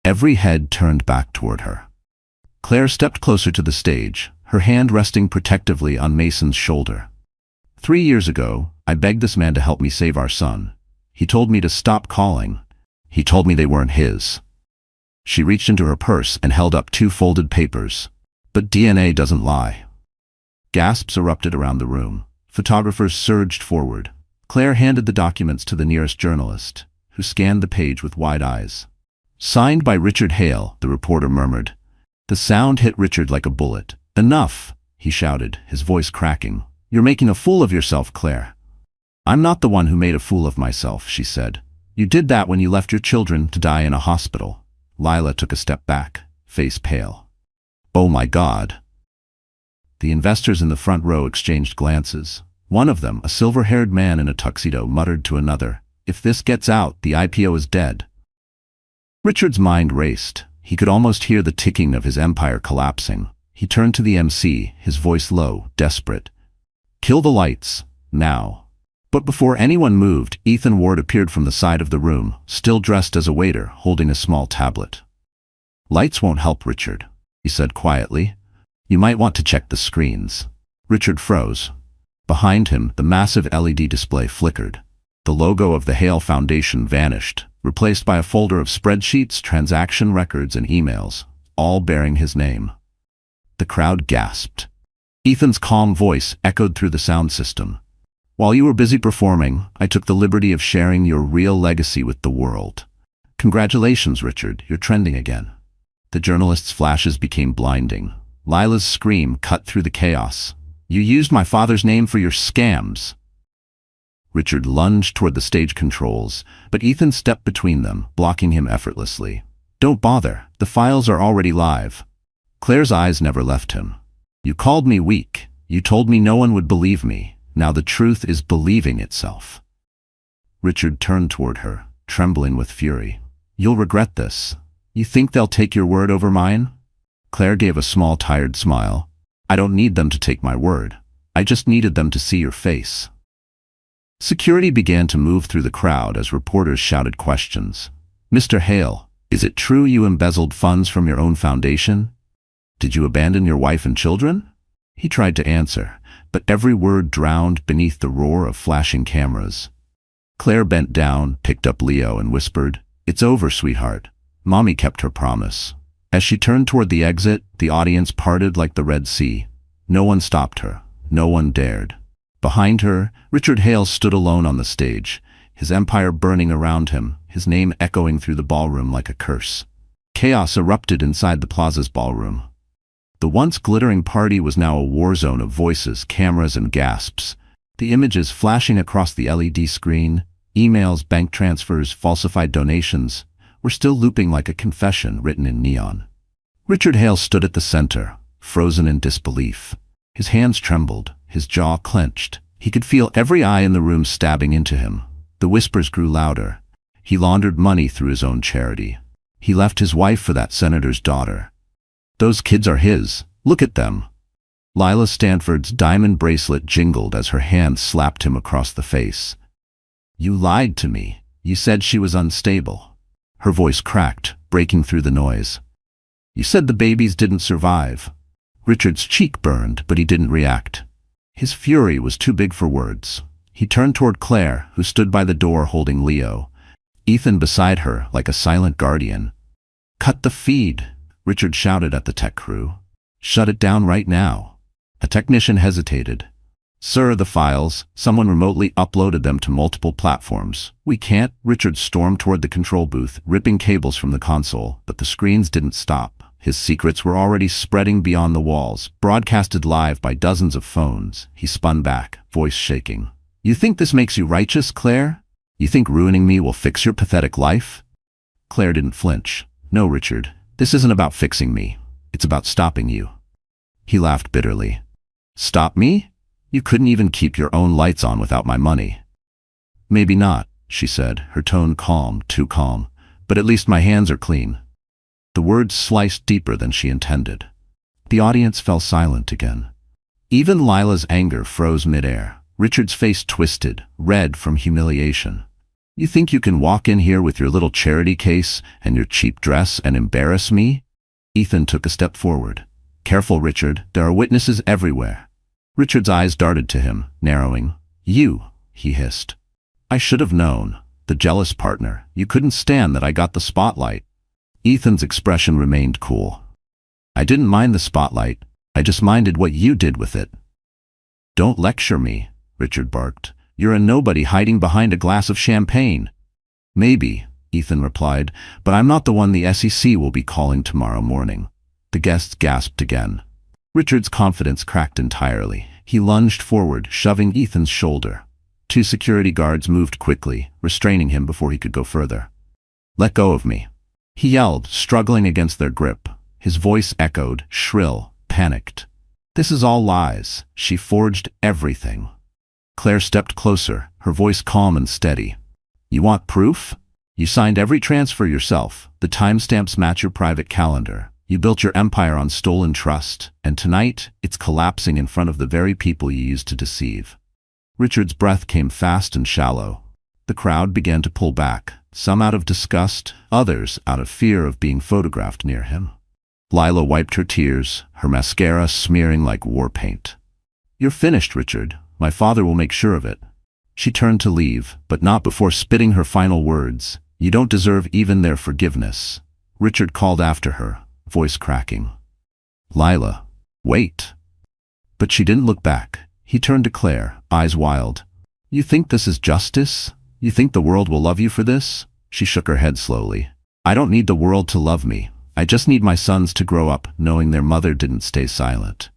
Every head turned back toward her. Claire stepped closer to the stage, her hand resting protectively on Mason's shoulder. 3 years ago, I begged this man to help me save our son. He told me to stop calling. He told me they weren't his. She reached into her purse and held up 2 folded papers. "But DNA doesn't lie." Gasps erupted around the room. Photographers surged forward. Claire handed the documents to the nearest journalist, who scanned the page with wide eyes. "Signed by Richard Hale," the reporter murmured. The sound hit Richard like a bullet. "Enough," he shouted, his voice cracking. "You're making a fool of yourself, Claire." "I'm not the one who made a fool of myself," she said. "You did that when you left your children to die in a hospital." Lila took a step back, face pale. "Oh my God." The investors in the front row exchanged glances. One of them, a silver-haired man in a tuxedo, muttered to another, "If this gets out, the IPO is dead." Richard's mind raced. He could almost hear the ticking of his empire collapsing. He turned to the MC, his voice low, desperate. "Kill the lights, now." But before anyone moved, Ethan Ward appeared from the side of the room, still dressed as a waiter, holding a small tablet. "Lights won't help, Richard," he said quietly. "You might want to check the screens." Richard froze. Behind him, the massive LED display flickered. The logo of the Hale Foundation vanished, replaced by a folder of spreadsheets, transaction records, and emails, all bearing his name. The crowd gasped. Ethan's calm voice echoed through the sound system. "While you were busy performing, I took the liberty of sharing your real legacy with the world. Congratulations, Richard, you're trending again." The journalist's flashes became blinding. Lila's scream cut through the chaos. "You used my father's name for your scams." Richard lunged toward the stage controls, but Ethan stepped between them, blocking him effortlessly. "Don't bother, the files are already live." Claire's eyes never left him. "You called me weak. You told me no one would believe me. Now the truth is believing itself." Richard turned toward her, trembling with fury. "You'll regret this. You think they'll take your word over mine?" Claire gave a small, tired smile. "I don't need them to take my word. I just needed them to see your face." Security began to move through the crowd as reporters shouted questions. "Mr. Hale, is it true you embezzled funds from your own foundation? Did you abandon your wife and children?" He tried to answer, but every word drowned beneath the roar of flashing cameras. Claire bent down, picked up Leo, and whispered, "It's over, sweetheart. Mommy kept her promise." As she turned toward the exit, the audience parted like the Red Sea. No one stopped her. No one dared. Behind her, Richard Hale stood alone on the stage, his empire burning around him, his name echoing through the ballroom like a curse. Chaos erupted inside the plaza's ballroom. The once glittering party was now a war zone of voices, cameras, and gasps. The images flashing across the LED screen, emails, bank transfers, falsified donations, were still looping like a confession written in neon. Richard Hale stood at the center, frozen in disbelief. His hands trembled, his jaw clenched. He could feel every eye in the room stabbing into him. The whispers grew louder. He laundered money through his own charity. He left his wife for that senator's daughter. Those kids are his. Look at them. Lila Stanford's diamond bracelet jingled as her hand slapped him across the face. "You lied to me. You said she was unstable." Her voice cracked, breaking through the noise. "You said the babies didn't survive." Richard's cheek burned, but he didn't react. His fury was too big for words. He turned toward Claire, who stood by the door holding Leo. Ethan beside her, like a silent guardian. "Cut the feed," Richard shouted at the tech crew. "Shut it down right now." A technician hesitated. Sir, the files, someone remotely uploaded them to multiple platforms. We can't. Richard stormed toward the control booth, ripping cables from the console, but the screens didn't stop. His secrets were already spreading beyond the walls, broadcasted live by dozens of phones. He spun back, voice shaking. You think this makes you righteous, Claire? You think ruining me will fix your pathetic life? Claire didn't flinch. No, Richard, this isn't about fixing me. It's about stopping you. He laughed bitterly. Stop me? You couldn't even keep your own lights on without my money. Maybe not, she said, her tone calm, too calm, but at least my hands are clean. The words sliced deeper than she intended. The audience fell silent again. Even Lila's anger froze midair. Richard's face twisted, red from humiliation. You think you can walk in here with your little charity case and your cheap dress and embarrass me? Ethan took a step forward. Careful, Richard, there are witnesses everywhere. Richard's eyes darted to him, narrowing. You, he hissed. I should have known. The jealous partner. You couldn't stand that I got the spotlight. Ethan's expression remained cool. I didn't mind the spotlight. I just minded what you did with it. Don't lecture me, Richard barked. You're a nobody hiding behind a glass of champagne. Maybe, Ethan replied, but I'm not the one the SEC will be calling tomorrow morning. The guests gasped again. Richard's confidence cracked entirely. He lunged forward, shoving Ethan's shoulder. 2 security guards moved quickly, restraining him before he could go further. Let go of me, he yelled, struggling against their grip. His voice echoed, shrill, panicked. This is all lies. She forged everything. Claire stepped closer, her voice calm and steady. You want proof? You signed every transfer yourself. The timestamps match your private calendar. You built your empire on stolen trust, and tonight, it's collapsing in front of the very people you used to deceive. Richard's breath came fast and shallow. The crowd began to pull back, some out of disgust, others out of fear of being photographed near him. Lila wiped her tears, her mascara smearing like war paint. You're finished, Richard. My father will make sure of it. She turned to leave, but not before spitting her final words. You don't deserve even their forgiveness. Richard called after her, voice cracking. Lila, wait. But she didn't look back. He turned to Claire, eyes wild. You think this is justice? You think the world will love you for this? She shook her head slowly. I don't need the world to love me. I just need my sons to grow up knowing their mother didn't stay silent.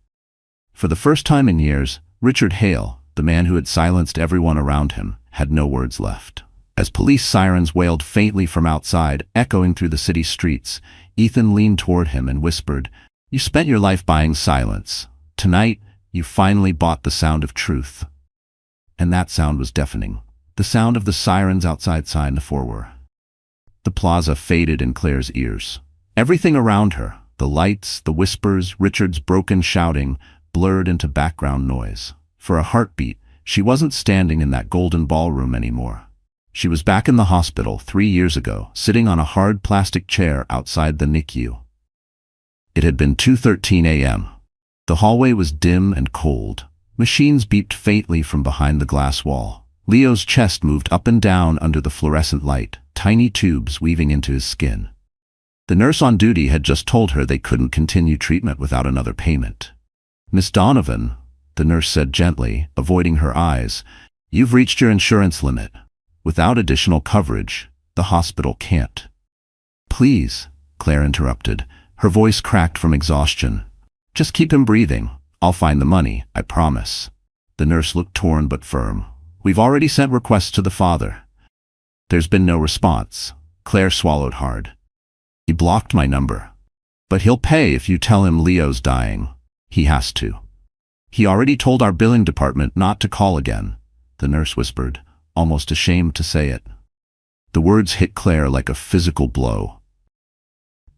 For the first time in years, Richard Hale, the man who had silenced everyone around him, had no words left. As police sirens wailed faintly from outside, echoing through the city streets, Ethan leaned toward him and whispered, You spent your life buying silence. Tonight, you finally bought the sound of truth. And that sound was deafening. The sound of the sirens outside the forward. The plaza faded in Claire's ears. Everything around her, the lights, the whispers, Richard's broken shouting, blurred into background noise. For a heartbeat, she wasn't standing in that golden ballroom anymore. She was back in the hospital 3 years ago, sitting on a hard plastic chair outside the NICU. It had been 2:13 a.m. The hallway was dim and cold. Machines beeped faintly from behind the glass wall. Leo's chest moved up and down under the fluorescent light, tiny tubes weaving into his skin. The nurse on duty had just told her they couldn't continue treatment without another payment. Miss Donovan, the nurse said gently, avoiding her eyes, you've reached your insurance limit. Without additional coverage, the hospital can't. Please, Claire interrupted. Her voice cracked from exhaustion. Just keep him breathing. I'll find the money, I promise. The nurse looked torn but firm. We've already sent requests to the father. There's been no response. Claire swallowed hard. He blocked my number. But he'll pay if you tell him Leo's dying. He has to. He already told our billing department not to call again, the nurse whispered, almost ashamed to say it. The words hit Claire like a physical blow.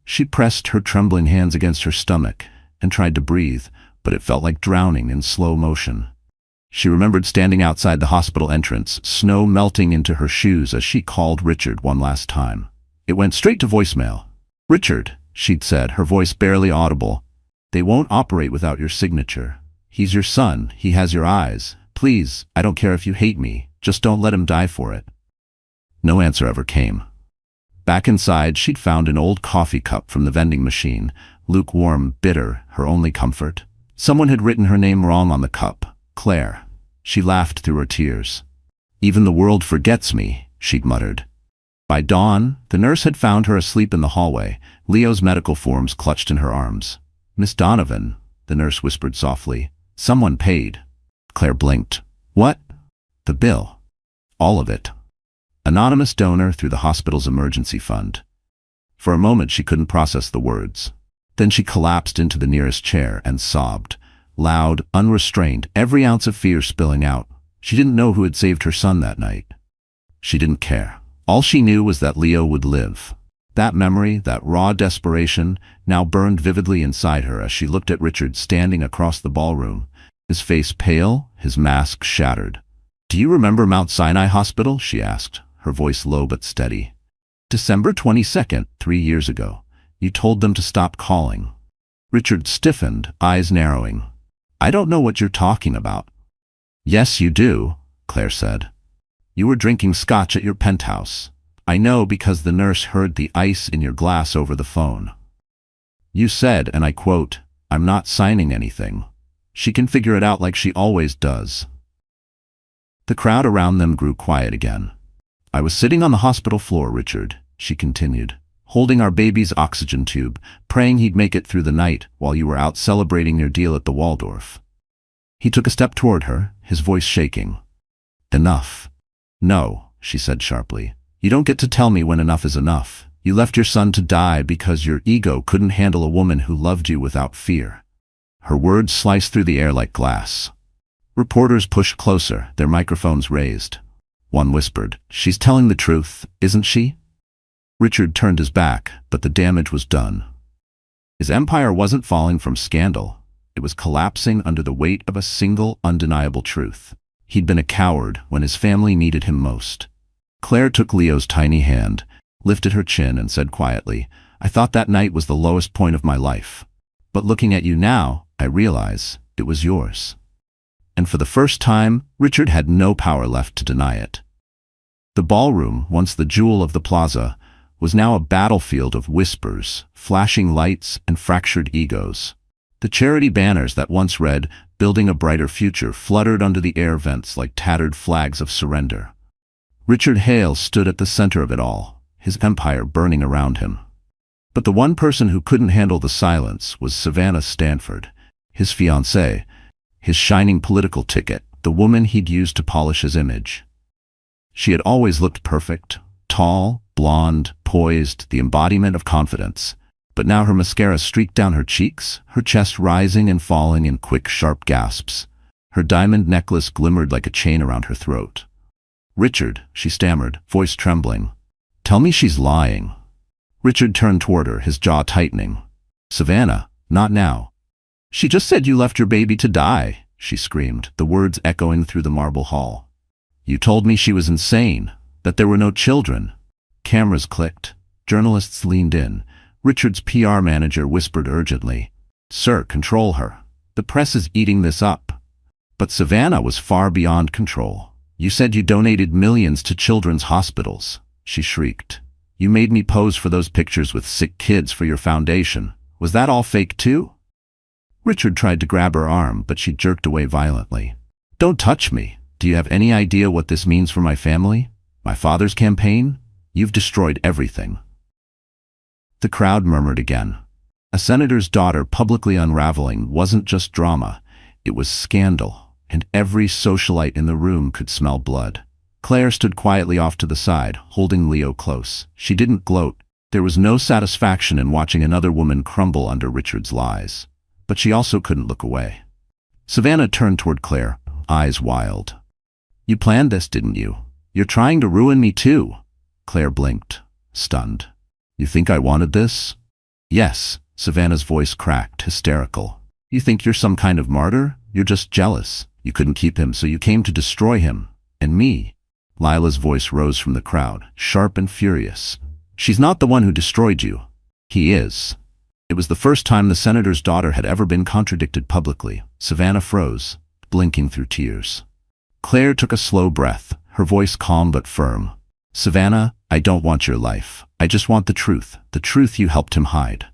She pressed her trembling hands against her stomach and tried to breathe, but it felt like drowning in slow motion. She remembered standing outside the hospital entrance, snow melting into her shoes as she called Richard one last time. It went straight to voicemail. Richard, she'd said, her voice barely audible. They won't operate without your signature. He's your son. He has your eyes. Please, I don't care if you hate me. Just don't let him die for it. No answer ever came. Back inside, she'd found an old coffee cup from the vending machine, lukewarm, bitter, her only comfort. Someone had written her name wrong on the cup. Claire. She laughed through her tears. Even the world forgets me, she'd muttered. By dawn, the nurse had found her asleep in the hallway, Leo's medical forms clutched in her arms. Miss Donovan, the nurse whispered softly. Someone paid. Claire blinked. What? The bill. All of it. Anonymous donor through the hospital's emergency fund. For a moment she couldn't process the words. Then she collapsed into the nearest chair and sobbed. Loud, unrestrained, every ounce of fear spilling out. She didn't know who had saved her son that night. She didn't care. All she knew was that Leo would live. That memory, that raw desperation, now burned vividly inside her as she looked at Richard standing across the ballroom, his face pale, his mask shattered. Do you remember Mount Sinai Hospital? She asked, her voice low but steady. December 22nd, 3 years ago. You told them to stop calling. Richard stiffened, eyes narrowing. I don't know what you're talking about. Yes, you do, Claire said. You were drinking scotch at your penthouse. I know because the nurse heard the ice in your glass over the phone. You said, and I quote, I'm not signing anything. She can figure it out like she always does. The crowd around them grew quiet again. I was sitting on the hospital floor, Richard, she continued, holding our baby's oxygen tube, praying he'd make it through the night while you were out celebrating your deal at the Waldorf. He took a step toward her, his voice shaking. Enough. No, she said sharply. You don't get to tell me when enough is enough. You left your son to die because your ego couldn't handle a woman who loved you without fear. Her words sliced through the air like glass. Reporters pushed closer, their microphones raised. One whispered, She's telling the truth, isn't she? Richard turned his back, but the damage was done. His empire wasn't falling from scandal. It was collapsing under the weight of a single, undeniable truth. He'd been a coward when his family needed him most. Claire took Leo's tiny hand, lifted her chin and said quietly, I thought that night was the lowest point of my life. But looking at you now, I realize it was yours. And for the first time, Richard had no power left to deny it. The ballroom, once the jewel of the plaza, was now a battlefield of whispers, flashing lights, and fractured egos. The charity banners that once read, Building a Brighter Future, fluttered under the air vents like tattered flags of surrender. Richard Hale stood at the center of it all, his empire burning around him. But the one person who couldn't handle the silence was Savannah Stanford, his fiancée, his shining political ticket, the woman he'd used to polish his image. She had always looked perfect, tall, blonde, poised, the embodiment of confidence. But now her mascara streaked down her cheeks, her chest rising and falling in quick, sharp gasps. Her diamond necklace glimmered like a chain around her throat. Richard, she stammered, voice trembling. Tell me she's lying. Richard turned toward her, his jaw tightening. Savannah, not now. She just said you left your baby to die, she screamed, the words echoing through the marble hall. You told me she was insane, that there were no children. Cameras clicked. Journalists leaned in. Richard's PR manager whispered urgently, Sir, control her. The press is eating this up. But Savannah was far beyond control. You said you donated millions to children's hospitals, she shrieked. You made me pose for those pictures with sick kids for your foundation. Was that all fake too? Richard tried to grab her arm, but she jerked away violently. Don't touch me. Do you have any idea what this means for my family? My father's campaign? You've destroyed everything. The crowd murmured again. A senator's daughter publicly unraveling wasn't just drama, it was scandal, and every socialite in the room could smell blood. Claire stood quietly off to the side, holding Leo close. She didn't gloat. There was no satisfaction in watching another woman crumble under Richard's lies. But she also couldn't look away. Savannah turned toward Claire, eyes wild. You planned this, didn't you? You're trying to ruin me too. Claire blinked, stunned. You think I wanted this? Yes, Savannah's voice cracked, hysterical. You think you're some kind of martyr? You're just jealous. You couldn't keep him, so you came to destroy him. And me. Lila's voice rose from the crowd, sharp and furious. She's not the one who destroyed you. He is. It was the first time the senator's daughter had ever been contradicted publicly. Savannah froze, blinking through tears. Claire took a slow breath, her voice calm but firm. Savannah, I don't want your life. I just want the truth you helped him hide.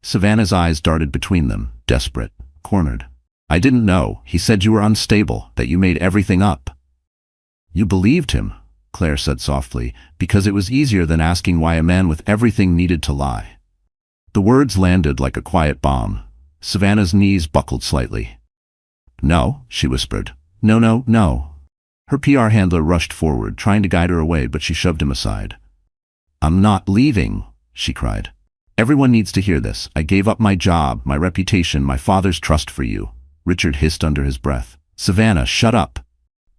Savannah's eyes darted between them, desperate, cornered. I didn't know. He said you were unstable, that you made everything up. You believed him, Claire said softly, because it was easier than asking why a man with everything needed to lie. The words landed like a quiet bomb. Savannah's knees buckled slightly. No, she whispered. No, no, no. Her PR handler rushed forward, trying to guide her away, but she shoved him aside. I'm not leaving, she cried. Everyone needs to hear this. I gave up my job, my reputation, my father's trust for you. Richard hissed under his breath. Savannah, shut up.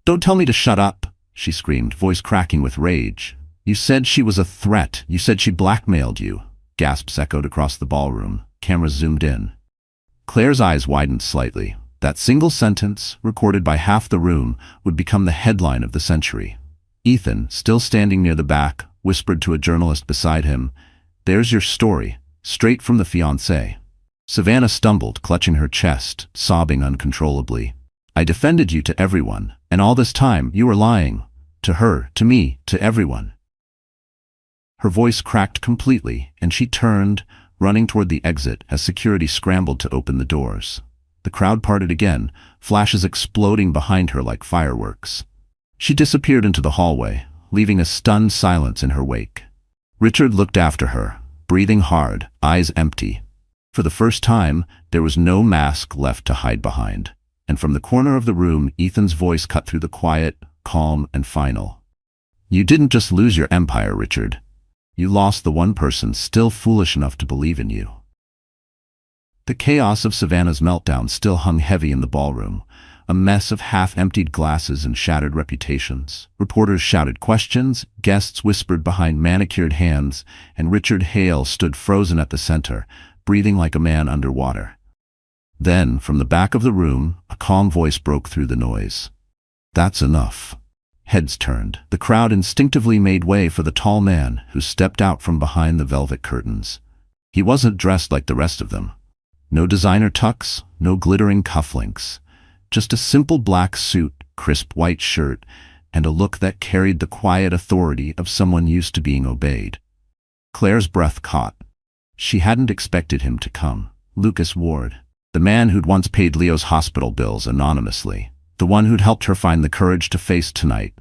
Don't tell me to shut up, she screamed, voice cracking with rage. You said she was a threat. You said she blackmailed you. Gasps echoed across the ballroom. Cameras zoomed in. Claire's eyes widened slightly. That single sentence, recorded by half the room, would become the headline of the century. Ethan, still standing near the back, whispered to a journalist beside him, There's your story, straight from the fiancé. Savannah stumbled, clutching her chest, sobbing uncontrollably. I defended you to everyone, and all this time you were lying. To her, to me, to everyone. Her voice cracked completely, and she turned, running toward the exit as security scrambled to open the doors. The crowd parted again, flashes exploding behind her like fireworks. She disappeared into the hallway, leaving a stunned silence in her wake. Richard looked after her, breathing hard, eyes empty. For the first time, there was no mask left to hide behind, and from the corner of the room, Ethan's voice cut through the quiet, calm and final. You didn't just lose your empire, Richard. You lost the one person still foolish enough to believe in you. The chaos of Savannah's meltdown still hung heavy in the ballroom, a mess of half-emptied glasses and shattered reputations. Reporters shouted questions, guests whispered behind manicured hands, and Richard Hale stood frozen at the center, breathing like a man underwater. Then, from the back of the room, a calm voice broke through the noise. That's enough. Heads turned. The crowd instinctively made way for the tall man who stepped out from behind the velvet curtains. He wasn't dressed like the rest of them. No designer tux, no glittering cufflinks. Just a simple black suit, crisp white shirt, and a look that carried the quiet authority of someone used to being obeyed. Claire's breath caught. She hadn't expected him to come. Lucas Ward, the man who'd once paid Leo's hospital bills anonymously, the one who'd helped her find the courage to face tonight.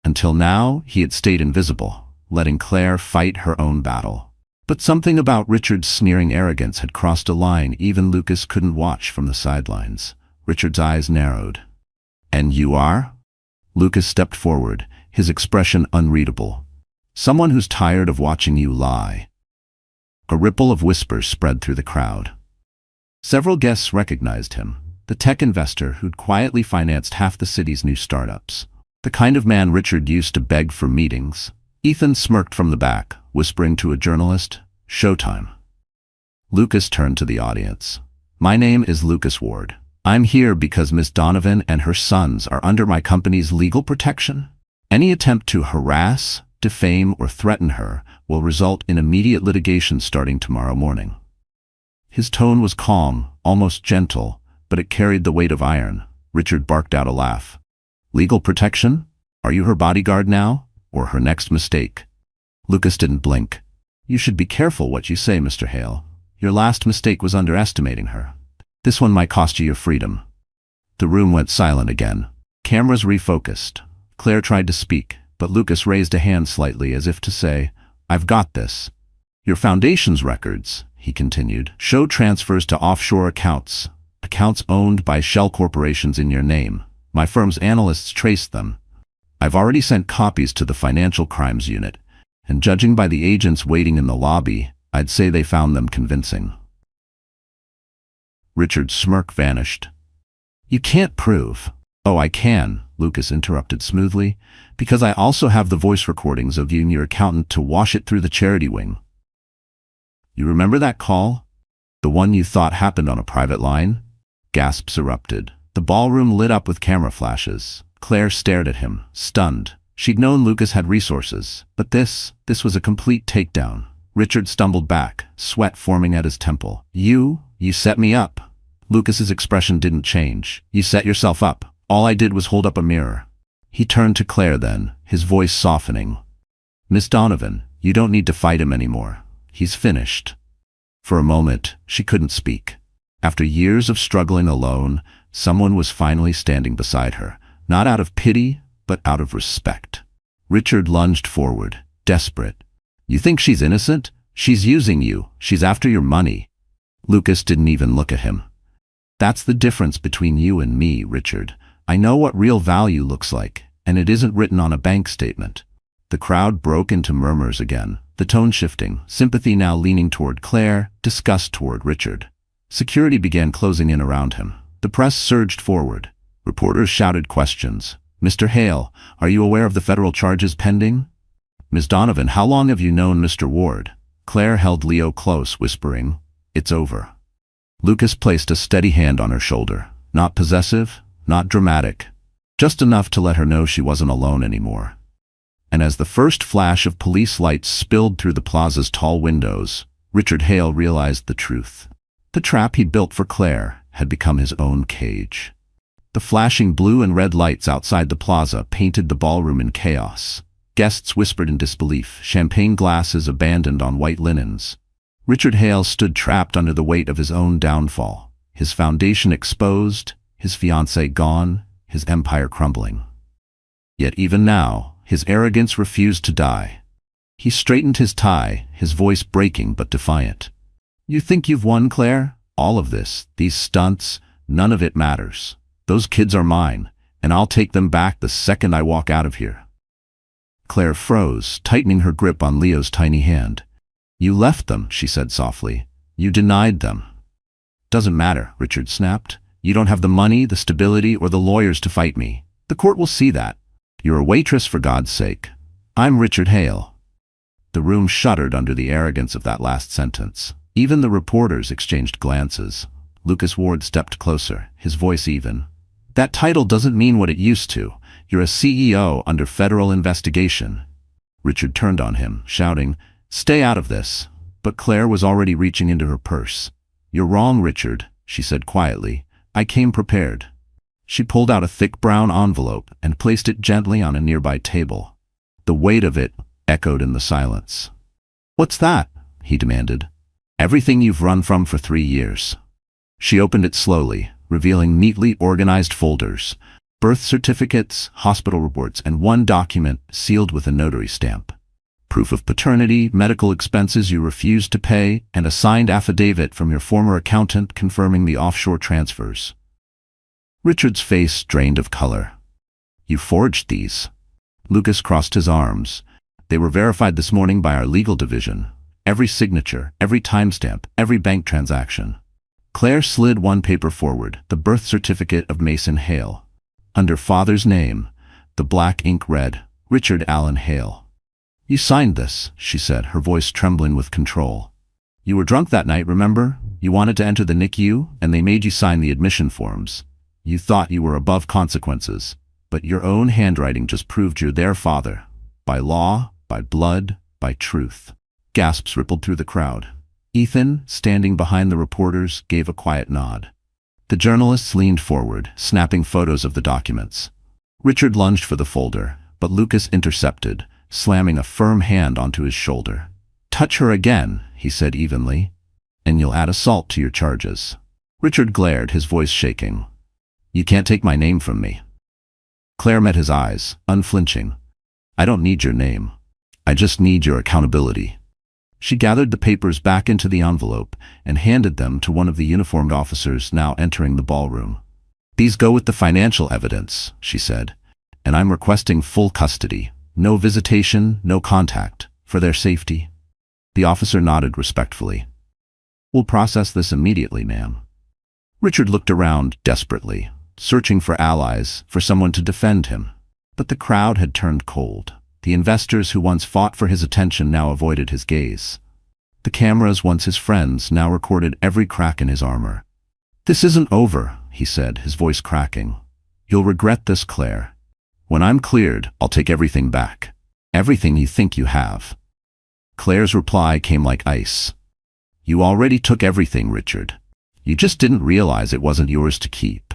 Until now, he had stayed invisible, letting Claire fight her own battle. But something about Richard's sneering arrogance had crossed a line even Lucas couldn't watch from the sidelines. Richard's eyes narrowed. And you are? Lucas stepped forward, his expression unreadable. Someone who's tired of watching you lie. A ripple of whispers spread through the crowd. Several guests recognized him, the tech investor who'd quietly financed half the city's new startups. The kind of man Richard used to beg for meetings. Ethan smirked from the back, whispering to a journalist, Showtime. Lucas turned to the audience. My name is Lucas Ward. I'm here because Miss Donovan and her sons are under my company's legal protection. Any attempt to harass, defame, or threaten her will result in immediate litigation starting tomorrow morning. His tone was calm, almost gentle, but it carried the weight of iron. Richard barked out a laugh. Legal protection? Are you her bodyguard now, or her next mistake? Lucas didn't blink. You should be careful what you say, Mr. Hale. Your last mistake was underestimating her. This one might cost you your freedom. The room went silent again. Cameras refocused. Claire tried to speak, but Lucas raised a hand slightly as if to say, I've got this. Your foundation's records, he continued, show transfers to offshore accounts owned by shell corporations in your name. My firm's analysts traced them. I've already sent copies to the Financial Crimes Unit, and judging by the agents waiting in the lobby, I'd say they found them convincing. Richard's smirk vanished. You can't prove. Oh, I can, Lucas interrupted smoothly, because I also have the voice recordings of you and your accountant to wash it through the charity wing. You remember that call? The one you thought happened on a private line? Gasps erupted. The ballroom lit up with camera flashes. Claire stared at him, stunned. She'd known Lucas had resources, but this was a complete takedown. Richard stumbled back, sweat forming at his temple. You set me up. Lucas's expression didn't change. You set yourself up. All I did was hold up a mirror. He turned to Claire then, his voice softening. Miss Donovan, you don't need to fight him anymore. He's finished. For a moment, she couldn't speak. After years of struggling alone, someone was finally standing beside her, not out of pity, but out of respect. Richard lunged forward, desperate. "You think she's innocent? She's using you. She's after your money." Lucas didn't even look at him. "That's the difference between you and me, Richard. I know what real value looks like, and it isn't written on a bank statement." The crowd broke into murmurs again, the tone shifting, sympathy now leaning toward Claire, disgust toward Richard. Security began closing in around him. The press surged forward. Reporters shouted questions. "Mr. Hale, are you aware of the federal charges pending?" "Ms. Donovan, how long have you known Mr. Ward?" Claire held Leo close, whispering, "It's over." Lucas placed a steady hand on her shoulder. Not possessive, not dramatic. Just enough to let her know she wasn't alone anymore. And as the first flash of police lights spilled through the plaza's tall windows, Richard Hale realized the truth. The trap he'd built for Claire had become his own cage. The flashing blue and red lights outside the plaza painted the ballroom in chaos. Guests whispered in disbelief, champagne glasses abandoned on white linens. Richard Hale stood trapped under the weight of his own downfall, his foundation exposed, his fiancée gone, his empire crumbling. Yet even now, his arrogance refused to die. He straightened his tie, his voice breaking but defiant. "You think you've won, Claire? All of this, these stunts, none of it matters. Those kids are mine, and I'll take them back the second I walk out of here." Claire froze, tightening her grip on Leo's tiny hand. "You left them," she said softly. "You denied them." "Doesn't matter," Richard snapped. "You don't have the money, the stability, or the lawyers to fight me. The court will see that. You're a waitress, for God's sake. I'm Richard Hale." The room shuddered under the arrogance of that last sentence. Even the reporters exchanged glances. Lucas Ward stepped closer, his voice even. "That title doesn't mean what it used to. You're a CEO under federal investigation." Richard turned on him, shouting, "Stay out of this." But Claire was already reaching into her purse. "You're wrong, Richard," she said quietly. "I came prepared." She pulled out a thick brown envelope and placed it gently on a nearby table. The weight of it echoed in the silence. "What's that?" he demanded. "Everything you've run from for 3 years." She opened it slowly, revealing neatly organized folders, birth certificates, hospital reports, and one document sealed with a notary stamp. Proof of paternity, medical expenses you refused to pay, and a signed affidavit from your former accountant confirming the offshore transfers. Richard's face drained of color. "You forged these." Lucas crossed his arms. "They were verified this morning by our legal division. Every signature, every timestamp, every bank transaction." Claire slid one paper forward, the birth certificate of Mason Hale. Under father's name, the black ink read, Richard Allen Hale. "You signed this," she said, her voice trembling with control. "You were drunk that night, remember? You wanted to enter the NICU, and they made you sign the admission forms. You thought you were above consequences, but your own handwriting just proved you're their father. By law, by blood, by truth." Gasps rippled through the crowd. Ethan, standing behind the reporters, gave a quiet nod. The journalists leaned forward, snapping photos of the documents. Richard lunged for the folder, but Lucas intercepted, slamming a firm hand onto his shoulder. "Touch her again," he said evenly, "and you'll add assault to your charges." Richard glared, his voice shaking. "You can't take my name from me." Claire met his eyes, unflinching. "I don't need your name. I just need your accountability." She gathered the papers back into the envelope and handed them to one of the uniformed officers now entering the ballroom. "These go with the financial evidence," she said, "and I'm requesting full custody. No visitation, no contact, for their safety." The officer nodded respectfully. "We'll process this immediately, ma'am." Richard looked around desperately, searching for allies, for someone to defend him. But the crowd had turned cold. The investors who once fought for his attention now avoided his gaze. The cameras, once his friends, now recorded every crack in his armor. "This isn't over," he said, his voice cracking. "You'll regret this, Claire. When I'm cleared, I'll take everything back. Everything you think you have." Claire's reply came like ice. "You already took everything, Richard. You just didn't realize it wasn't yours to keep."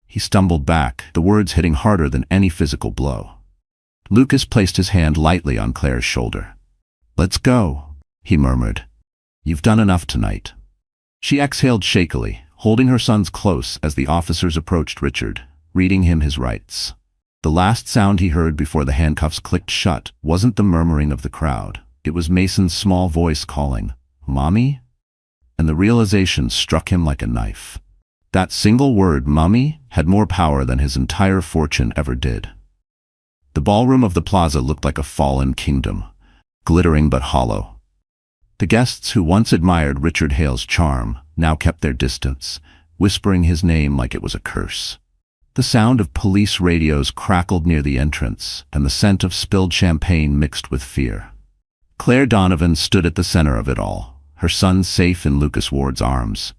He stumbled back, the words hitting harder than any physical blow. Lucas placed his hand lightly on Claire's shoulder. "Let's go," he murmured. "You've done enough tonight." She exhaled shakily, holding her sons close as the officers approached Richard, reading him his rights. The last sound he heard before the handcuffs clicked shut wasn't the murmuring of the crowd. It was Mason's small voice calling, "Mommy?" And the realization struck him like a knife. That single word, "Mommy," had more power than his entire fortune ever did. The ballroom of the plaza looked like a fallen kingdom, glittering but hollow. The guests who once admired Richard Hale's charm now kept their distance, whispering his name like it was a curse. The sound of police radios crackled near the entrance, and the scent of spilled champagne mixed with fear. Claire Donovan stood at the center of it all, her son safe in Lucas Ward's arms.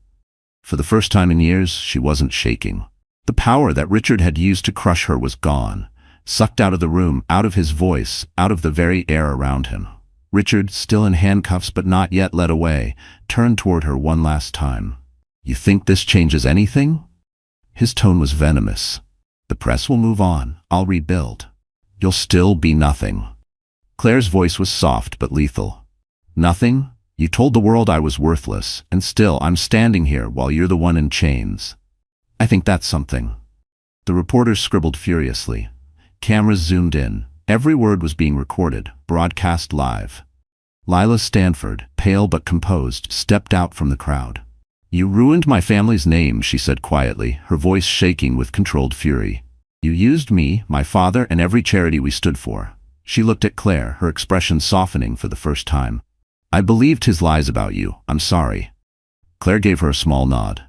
For the first time in years, she wasn't shaking. The power that Richard had used to crush her was gone, sucked out of the room, out of his voice, out of the very air around him. Richard, still in handcuffs but not yet led away, turned toward her one last time. "You think this changes anything?" His tone was venomous. "The press will move on. I'll rebuild. You'll still be nothing." Claire's voice was soft but lethal. "Nothing? You told the world I was worthless, and still I'm standing here while you're the one in chains. I think that's something." The reporters scribbled furiously. Cameras zoomed in. Every word was being recorded, broadcast live. Lila Stanford, pale but composed, stepped out from the crowd. "You ruined my family's name," she said quietly, her voice shaking with controlled fury. "You used me, my father, and every charity we stood for." She looked at Claire, her expression softening for the first time. "I believed his lies about you. I'm sorry." Claire gave her a small nod.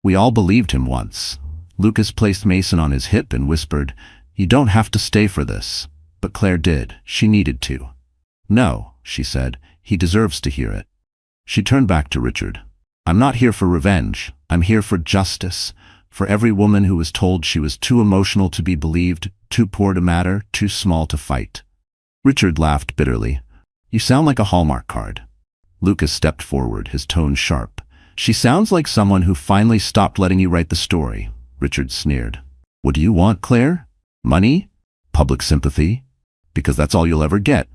"We all believed him once." Lucas placed Mason on his hip and whispered, "You don't have to stay for this." But Claire did. She needed to. "No," she said. "He deserves to hear it." She turned back to Richard. "I'm not here for revenge. I'm here for justice. For every woman who was told she was too emotional to be believed, too poor to matter, too small to fight." Richard laughed bitterly. "You sound like a Hallmark card." Lucas stepped forward, his tone sharp. "She sounds like someone who finally stopped letting you write the story." Richard sneered. "What do you want, Claire? Money? Public sympathy? Because that's all you'll ever get.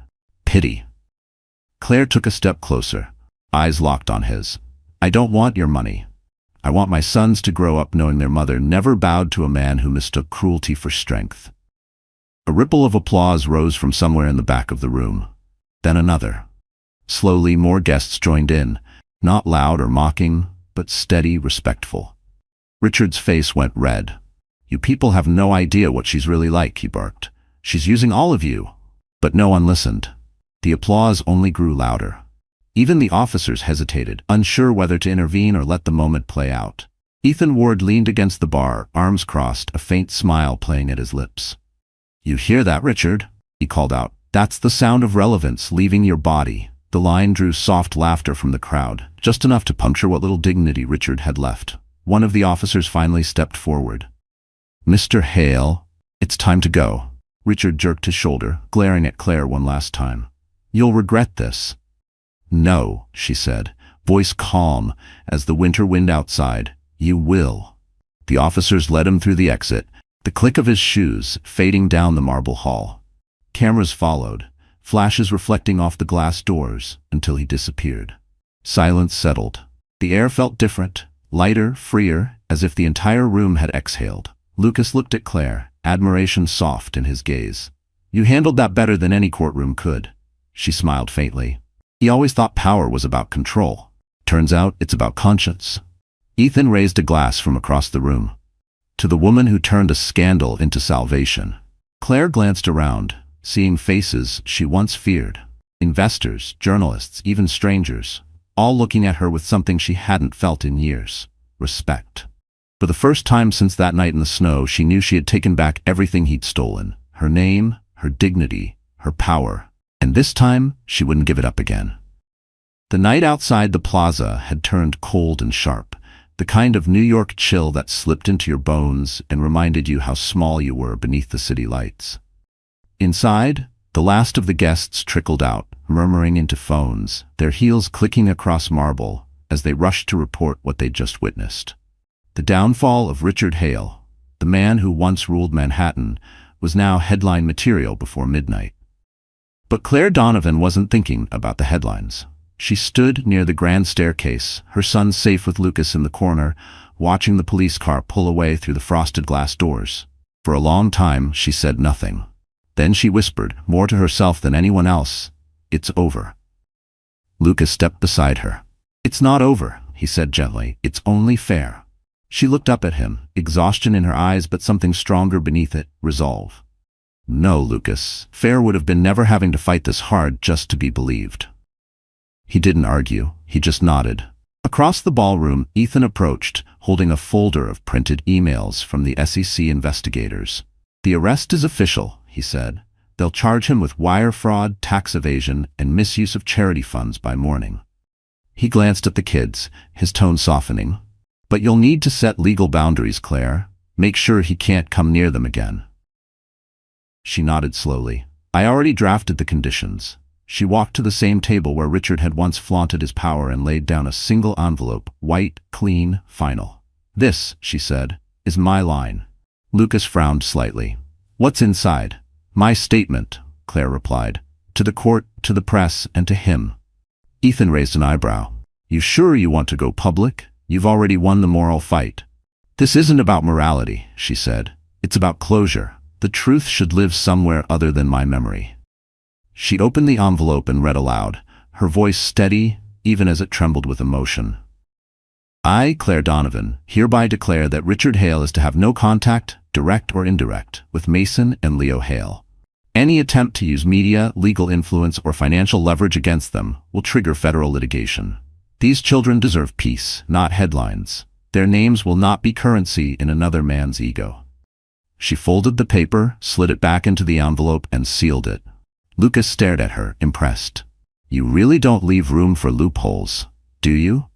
Pity." Claire took a step closer, eyes locked on his. "I don't want your money. I want my sons to grow up knowing their mother never bowed to a man who mistook cruelty for strength." A ripple of applause rose from somewhere in the back of the room. Then another. Slowly, more guests joined in, not loud or mocking, but steady, respectful. Richard's face went red. "You people have no idea what she's really like," he barked. "She's using all of you." But no one listened. The applause only grew louder. Even the officers hesitated, unsure whether to intervene or let the moment play out. Ethan Ward leaned against the bar, arms crossed, a faint smile playing at his lips. "You hear that, Richard?" he called out. "That's the sound of relevance leaving your body." The line drew soft laughter from the crowd, just enough to puncture what little dignity Richard had left. One of the officers finally stepped forward. "Mr. Hale, it's time to go." Richard jerked his shoulder, glaring at Claire one last time. "You'll regret this." "No," she said, voice calm as the winter wind outside. "You will." The officers led him through the exit, the click of his shoes fading down the marble hall. Cameras followed, flashes reflecting off the glass doors until he disappeared. Silence settled. The air felt different, lighter, freer, as if the entire room had exhaled. Lucas looked at Claire, admiration soft in his gaze. "You handled that better than any courtroom could." She smiled faintly. "He always thought power was about control. Turns out it's about conscience." Ethan raised a glass from across the room. "To the woman who turned a scandal into salvation." Claire glanced around, seeing faces she once feared. Investors, journalists, even strangers, all looking at her with something she hadn't felt in years: respect. For the first time since that night in the snow, she knew she had taken back everything he'd stolen: her name, her dignity, her power. And this time, she wouldn't give it up again. The night outside the plaza had turned cold and sharp, the kind of New York chill that slipped into your bones and reminded you how small you were beneath the city lights. Inside, the last of the guests trickled out, murmuring into phones, their heels clicking across marble as they rushed to report what they'd just witnessed. The downfall of Richard Hale, the man who once ruled Manhattan, was now headline material before midnight. But Claire Donovan wasn't thinking about the headlines. She stood near the grand staircase, her son safe with Lucas in the corner, watching the police car pull away through the frosted glass doors. For a long time, she said nothing. Then she whispered, more to herself than anyone else, "It's over." Lucas stepped beside her. "It's not over," he said gently. "It's only fair." She looked up at him, exhaustion in her eyes but something stronger beneath it, resolve. "No, Lucas. Fair would have been never having to fight this hard just to be believed." He didn't argue, he just nodded. Across the ballroom, Ethan approached, holding a folder of printed emails from the SEC investigators. "The arrest is official," he said. "They'll charge him with wire fraud, tax evasion, and misuse of charity funds by morning." He glanced at the kids, his tone softening. "But you'll need to set legal boundaries, Claire. Make sure he can't come near them again." She nodded slowly. "I already drafted the conditions." She walked to the same table where Richard had once flaunted his power and laid down a single envelope, white, clean, final. "This," she said, "is my line." Lucas frowned slightly. "What's inside?" "My statement," Claire replied. "To the court, to the press, and to him." Ethan raised an eyebrow. "You sure you want to go public? You've already won the moral fight." "This isn't about morality," she said. "It's about closure. The truth should live somewhere other than my memory." She opened the envelope and read aloud, her voice steady, even as it trembled with emotion. "I, Claire Donovan, hereby declare that Richard Hale is to have no contact, direct or indirect, with Mason and Leo Hale. Any attempt to use media, legal influence, or financial leverage against them will trigger federal litigation. These children deserve peace, not headlines. Their names will not be currency in another man's ego." She folded the paper, slid it back into the envelope, and sealed it. Lucas stared at her, impressed. "You really don't leave room for loopholes, do you?"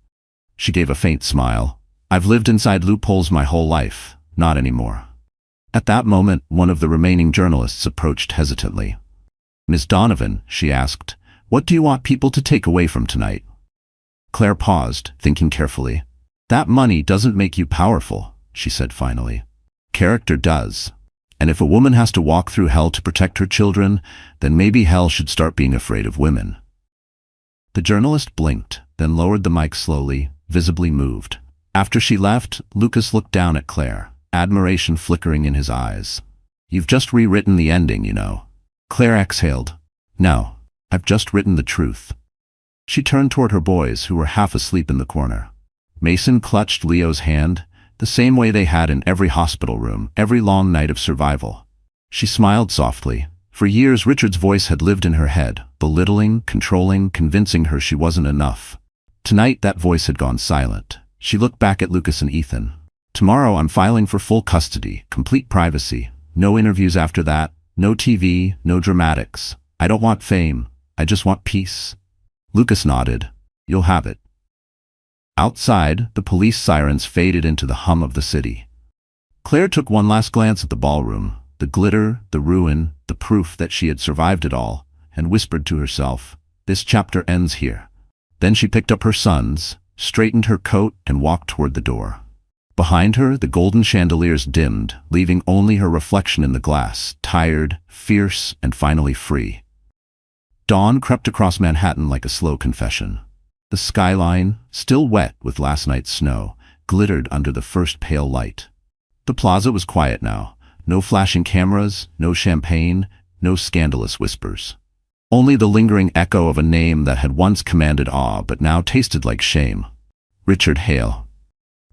She gave a faint smile. "I've lived inside loopholes my whole life, not anymore." At that moment, one of the remaining journalists approached hesitantly. "Ms. Donovan," she asked, "what do you want people to take away from tonight?" Claire paused, thinking carefully. "That money doesn't make you powerful," she said finally. "Character does. And if a woman has to walk through hell to protect her children, then maybe hell should start being afraid of women." The journalist blinked, then lowered the mic slowly, visibly moved. After she left, Lucas looked down at Claire, admiration flickering in his eyes. "You've just rewritten the ending, you know." Claire exhaled. "No, I've just written the truth." She turned toward her boys, who were half asleep in the corner. Mason clutched Leo's hand, the same way they had in every hospital room, every long night of survival. She smiled softly. For years, Richard's voice had lived in her head, belittling, controlling, convincing her she wasn't enough. Tonight, that voice had gone silent. She looked back at Lucas and Ethan. "Tomorrow, I'm filing for full custody, complete privacy. No interviews after that, no TV, no dramatics. I don't want fame. I just want peace." Lucas nodded. "You'll have it." Outside, the police sirens faded into the hum of the city. Claire took one last glance at the ballroom, the glitter, the ruin, the proof that she had survived it all, and whispered to herself, "This chapter ends here." Then she picked up her sons, straightened her coat, and walked toward the door. Behind her, the golden chandeliers dimmed, leaving only her reflection in the glass, tired, fierce, and finally free. Dawn crept across Manhattan like a slow confession. The skyline, still wet with last night's snow, glittered under the first pale light. The plaza was quiet now. No flashing cameras, no champagne, no scandalous whispers. Only the lingering echo of a name that had once commanded awe but now tasted like shame. Richard Hale.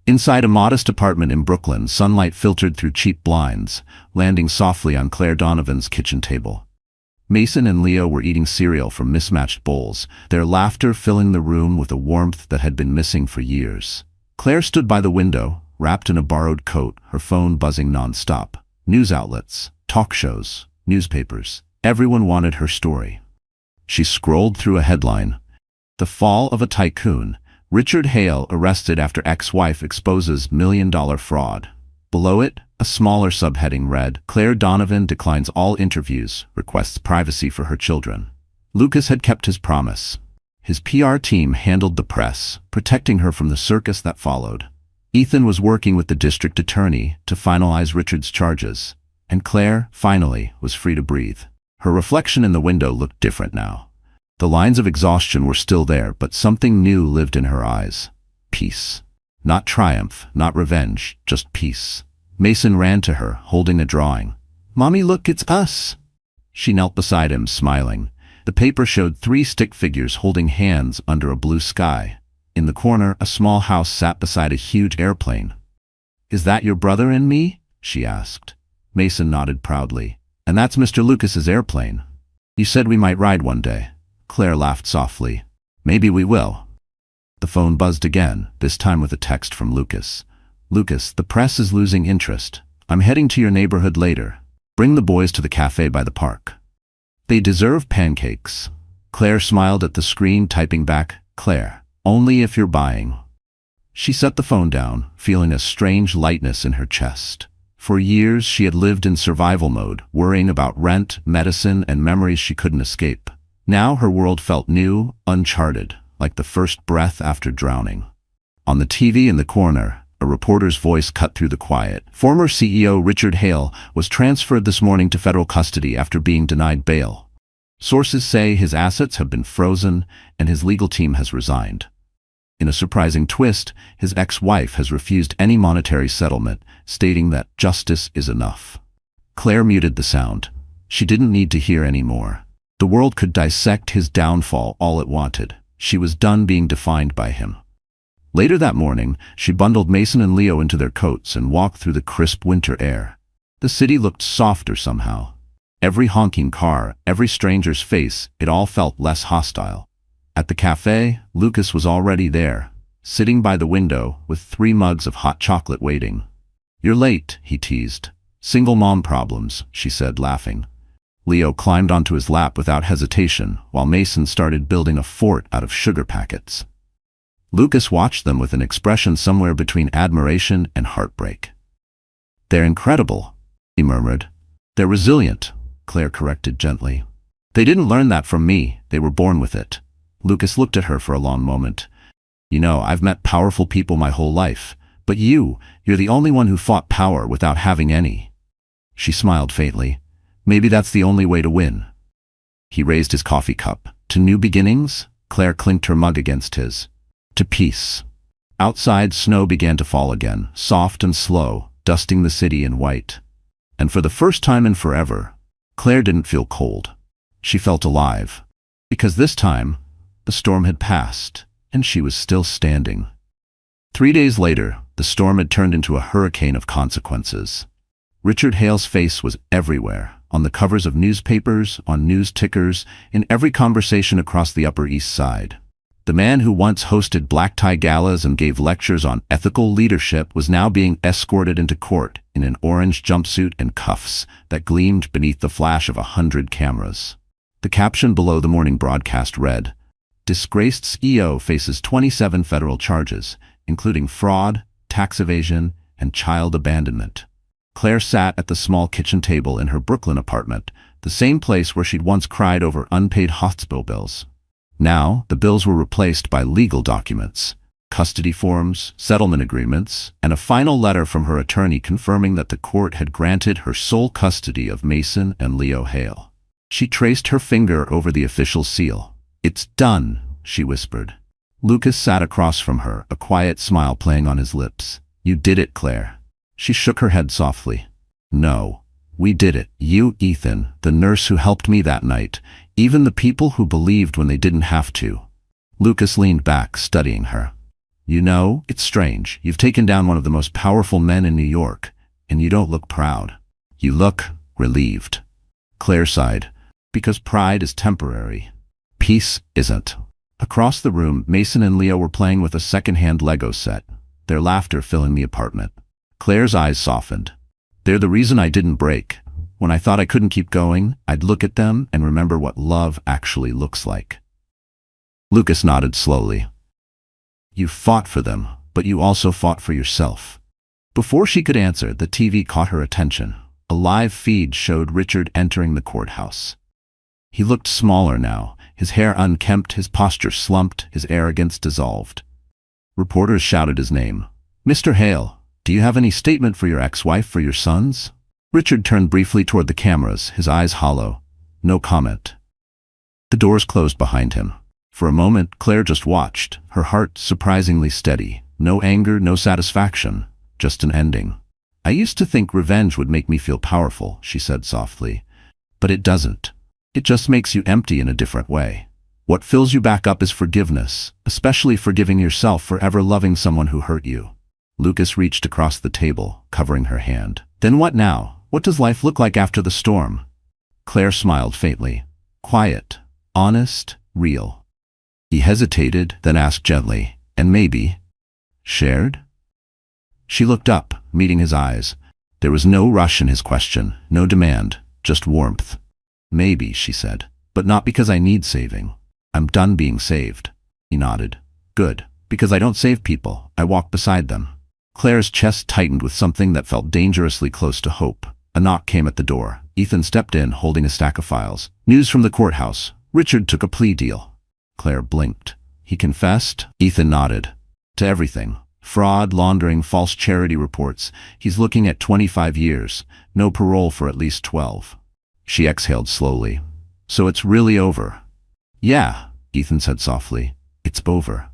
Inside a modest apartment in Brooklyn, sunlight filtered through cheap blinds, landing softly on Claire Donovan's kitchen table. Mason and Leo were eating cereal from mismatched bowls, their laughter filling the room with a warmth that had been missing for years. Claire stood by the window, wrapped in a borrowed coat, her phone buzzing nonstop. News outlets, talk shows, newspapers. Everyone wanted her story. She scrolled through a headline. "The Fall of a Tycoon. Richard Hale arrested after ex-wife exposes million-dollar fraud." Below it, a smaller subheading read, "Claire Donovan declines all interviews, requests privacy for her children." Lucas had kept his promise. His PR team handled the press, protecting her from the circus that followed. Ethan was working with the district attorney to finalize Richard's charges, and Claire, finally, was free to breathe. Her reflection in the window looked different now. The lines of exhaustion were still there, but something new lived in her eyes. Peace. Not triumph, not revenge, just peace. Mason ran to her, holding a drawing. "Mommy, look, it's us." She knelt beside him, smiling. The paper showed 3 stick figures holding hands under a blue sky. In the corner, a small house sat beside a huge airplane. "Is that your brother and me?" she asked. Mason nodded proudly. "And that's Mr. Lucas's airplane. You said we might ride one day." Claire laughed softly. "Maybe we will." The phone buzzed again, this time with a text from Lucas. "Lucas, the press is losing interest. I'm heading to your neighborhood later. Bring the boys to the cafe by the park. They deserve pancakes." Claire smiled at the screen, typing back, "Claire, only if you're buying." She set the phone down, feeling a strange lightness in her chest. For years she had lived in survival mode, worrying about rent, medicine, and memories she couldn't escape. Now her world felt new, uncharted, like the first breath after drowning. On the TV in the corner, a reporter's voice cut through the quiet. Former CEO Richard Hale was transferred this morning to federal custody after being denied bail. Sources say his assets have been frozen and his legal team has resigned. In a surprising twist, his ex-wife has refused any monetary settlement, stating that justice is enough. Claire muted the sound. She didn't need to hear any more. The world could dissect his downfall all it wanted. She was done being defined by him. Later that morning, she bundled Mason and Leo into their coats and walked through the crisp winter air. The city looked softer somehow. Every honking car, every stranger's face, it all felt less hostile. At the cafe, Lucas was already there, sitting by the window with 3 mugs of hot chocolate waiting. "You're late," he teased. "Single mom problems," she said, laughing. Leo climbed onto his lap without hesitation, while Mason started building a fort out of sugar packets. Lucas watched them with an expression somewhere between admiration and heartbreak. "They're incredible," he murmured. "They're resilient," Claire corrected gently. "They didn't learn that from me, they were born with it." Lucas looked at her for a long moment. "You know, I've met powerful people my whole life, but you're the only one who fought power without having any." She smiled faintly. "Maybe that's the only way to win." He raised his coffee cup. "To new beginnings?" Claire clinked her mug against his. "To peace." Outside, snow began to fall again, soft and slow, dusting the city in white. And for the first time in forever, Claire didn't feel cold. She felt alive. Because this time, the storm had passed, and she was still standing. 3 days later, the storm had turned into a hurricane of consequences. Richard Hale's face was everywhere, on the covers of newspapers, on news tickers, in every conversation across the Upper East Side. The man who once hosted black-tie galas and gave lectures on ethical leadership was now being escorted into court in an orange jumpsuit and cuffs that gleamed beneath the flash of 100 cameras. The caption below the morning broadcast read, "Disgraced CEO faces 27 federal charges, including fraud, tax evasion, and child abandonment." Claire sat at the small kitchen table in her Brooklyn apartment, the same place where she'd once cried over unpaid hospital bills. Now, the bills were replaced by legal documents, custody forms, settlement agreements, and a final letter from her attorney confirming that the court had granted her sole custody of Mason and Leo Hale. She traced her finger over the official seal. "It's done," she whispered. Lucas sat across from her, a quiet smile playing on his lips. "You did it, Claire." She shook her head softly. "No, we did it. You, Ethan, the nurse who helped me that night, even the people who believed when they didn't have to." Lucas leaned back, studying her. "You know, it's strange. You've taken down one of the most powerful men in New York, and you don't look proud. You look relieved." Claire sighed. "Because pride is temporary. Peace isn't." Across the room, Mason and Leo were playing with a second-hand Lego set, their laughter filling the apartment. Claire's eyes softened. "They're the reason I didn't break. When I thought I couldn't keep going, I'd look at them and remember what love actually looks like." Lucas nodded slowly. "You fought for them, but you also fought for yourself." Before she could answer, the TV caught her attention. A live feed showed Richard entering the courthouse. He looked smaller now, his hair unkempt, his posture slumped, his arrogance dissolved. Reporters shouted his name. "Mr. Hale, do you have any statement for your ex-wife, for your sons?" Richard turned briefly toward the cameras, his eyes hollow. No comment. The doors closed behind him. For a moment, Claire just watched, her heart surprisingly steady. No anger, no satisfaction, just an ending. I used to think revenge would make me feel powerful, she said softly. But it doesn't. It just makes you empty in a different way. What fills you back up is forgiveness, especially forgiving yourself for ever loving someone who hurt you. Lucas reached across the table, covering her hand. Then what now? What does life look like after the storm? Claire smiled faintly. Quiet, honest, real. He hesitated, then asked gently, and maybe, shared? She looked up, meeting his eyes. There was no rush in his question, no demand, just warmth. Maybe, she said, but not because I need saving. I'm done being saved. He nodded. Good, because I don't save people, I walk beside them. Claire's chest tightened with something that felt dangerously close to hope. A knock came at the door. Ethan stepped in, holding a stack of files. News from the courthouse. Richard took a plea deal. Claire blinked. He confessed? Ethan nodded. To everything. Fraud, laundering, false charity reports. He's looking at 25 years. No parole for at least 12. She exhaled slowly. So it's really over? Yeah, Ethan said softly. It's over.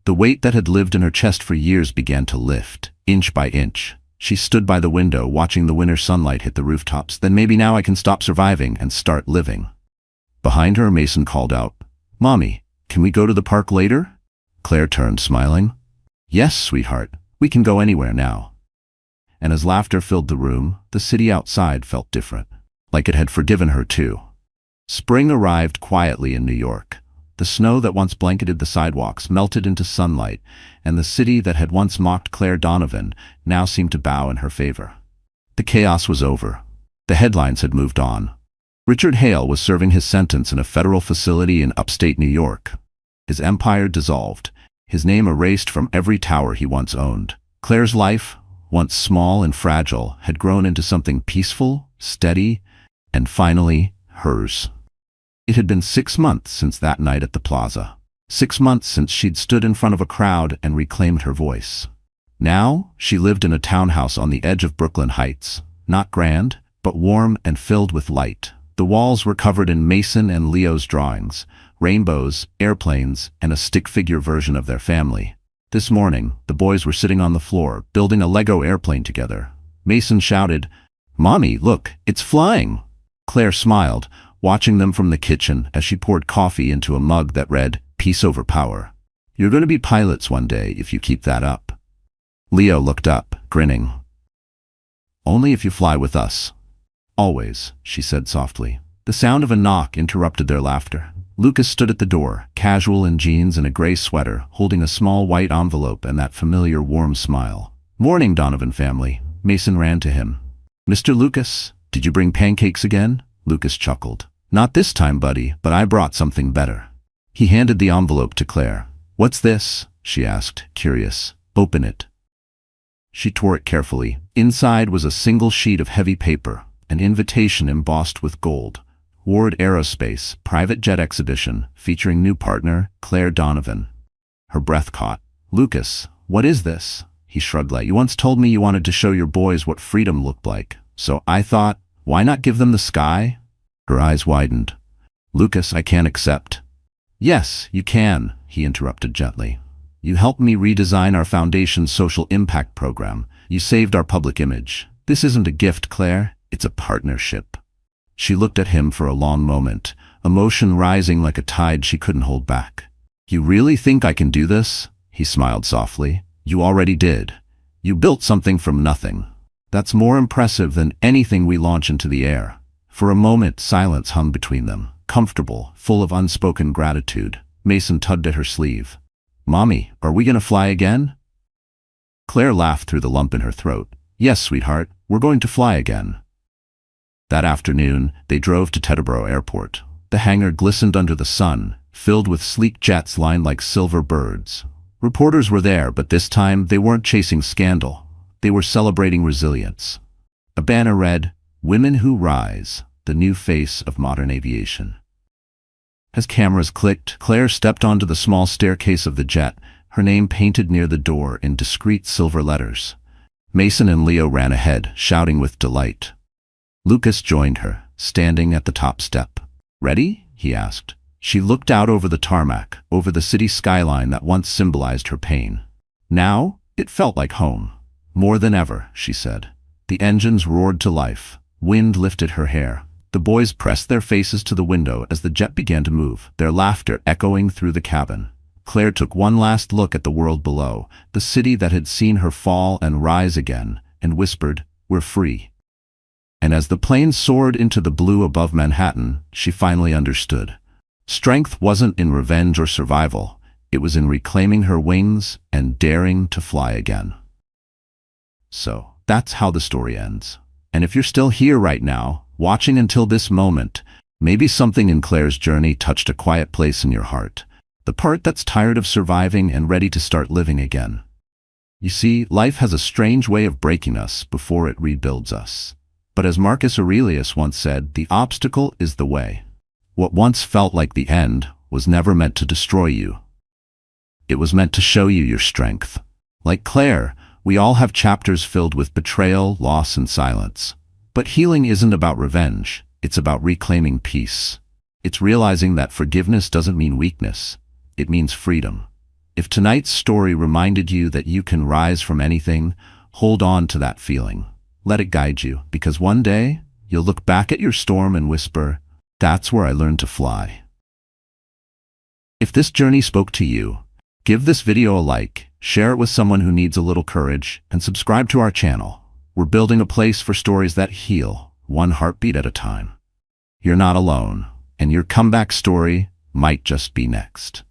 The weight that had lived in her chest for years began to lift, inch by inch. She stood by the window, watching the winter sunlight hit the rooftops. Then maybe now I can stop surviving and start living. Behind her, Mason called out, Mommy, can we go to the park later? Claire turned, smiling. Yes, sweetheart, we can go anywhere now. And as laughter filled the room, the city outside felt different, like it had forgiven her too. Spring arrived quietly in New York. The snow that once blanketed the sidewalks melted into sunlight, and the city that had once mocked Claire Donovan now seemed to bow in her favor. The chaos was over. The headlines had moved on. Richard Hale was serving his sentence in a federal facility in upstate New York. His empire dissolved, his name erased from every tower he once owned. Claire's life, once small and fragile, had grown into something peaceful, steady, and finally, hers. It had been 6 months since that night at the plaza. 6 months since she'd stood in front of a crowd and reclaimed her voice. Now, she lived in a townhouse on the edge of Brooklyn Heights. Not grand, but warm and filled with light. The walls were covered in Mason and Leo's drawings, rainbows, airplanes, and a stick figure version of their family. This morning, the boys were sitting on the floor, building a Lego airplane together. Mason shouted, Mommy, look, it's flying! Claire smiled, watching them from the kitchen as she poured coffee into a mug that read, Peace over power. You're going to be pilots one day if you keep that up. Leo looked up, grinning. Only if you fly with us. Always, she said softly. The sound of a knock interrupted their laughter. Lucas stood at the door, casual in jeans and a gray sweater, holding a small white envelope and that familiar warm smile. Morning, Donovan family. Mason ran to him. Mr. Lucas, did you bring pancakes again? Lucas chuckled. Not this time, buddy, but I brought something better. He handed the envelope to Claire. What's this? She asked, curious. Open it. She tore it carefully. Inside was a single sheet of heavy paper, an invitation embossed with gold. Ward Aerospace, private jet exhibition, featuring new partner, Claire Donovan. Her breath caught. Lucas, what is this? He shrugged lightly. You once told me you wanted to show your boys what freedom looked like. So I thought, why not give them the sky? Her eyes widened. Lucas, I can't accept. Yes, you can, he interrupted gently. You helped me redesign our foundation's social impact program. You saved our public image. This isn't a gift, Claire. It's a partnership. She looked at him for a long moment, emotion rising like a tide she couldn't hold back. You really think I can do this? He smiled softly. You already did. You built something from nothing. That's more impressive than anything we launch into the air. For a moment, silence hung between them, comfortable, full of unspoken gratitude. Mason tugged at her sleeve. Mommy, are we going to fly again? Claire laughed through the lump in her throat. Yes, sweetheart, we're going to fly again. That afternoon, they drove to Teterboro Airport. The hangar glistened under the sun, filled with sleek jets lined like silver birds. Reporters were there, but this time they weren't chasing scandal. They were celebrating resilience. A banner read, Women Who Rise, the new face of modern aviation. As cameras clicked, Claire stepped onto the small staircase of the jet, her name painted near the door in discreet silver letters. Mason and Leo ran ahead, shouting with delight. Lucas joined her, standing at the top step. Ready? He asked. She looked out over the tarmac, over the city skyline that once symbolized her pain. Now, it felt like home. More than ever, she said. The engines roared to life. Wind lifted her hair. The boys pressed their faces to the window as the jet began to move, their laughter echoing through the cabin. Claire took one last look at the world below, the city that had seen her fall and rise again, and whispered, "We're free." And as the plane soared into the blue above Manhattan, she finally understood. Strength wasn't in revenge or survival. It was in reclaiming her wings and daring to fly again. So, that's how the story ends. And if you're still here right now, watching until this moment, maybe something in Claire's journey touched a quiet place in your heart. The part that's tired of surviving and ready to start living again. You see, life has a strange way of breaking us before it rebuilds us. But as Marcus Aurelius once said, the obstacle is the way. What once felt like the end was never meant to destroy you. It was meant to show you your strength. Like Claire, we all have chapters filled with betrayal, loss, and silence. But healing isn't about revenge. It's about reclaiming peace. It's realizing that forgiveness doesn't mean weakness. It means freedom. If tonight's story reminded you that you can rise from anything, hold on to that feeling. Let it guide you, because one day, you'll look back at your storm and whisper, "That's where I learned to fly." If this journey spoke to you, give this video a like, share it with someone who needs a little courage, and subscribe to our channel. We're building a place for stories that heal, one heartbeat at a time. You're not alone, and your comeback story might just be next.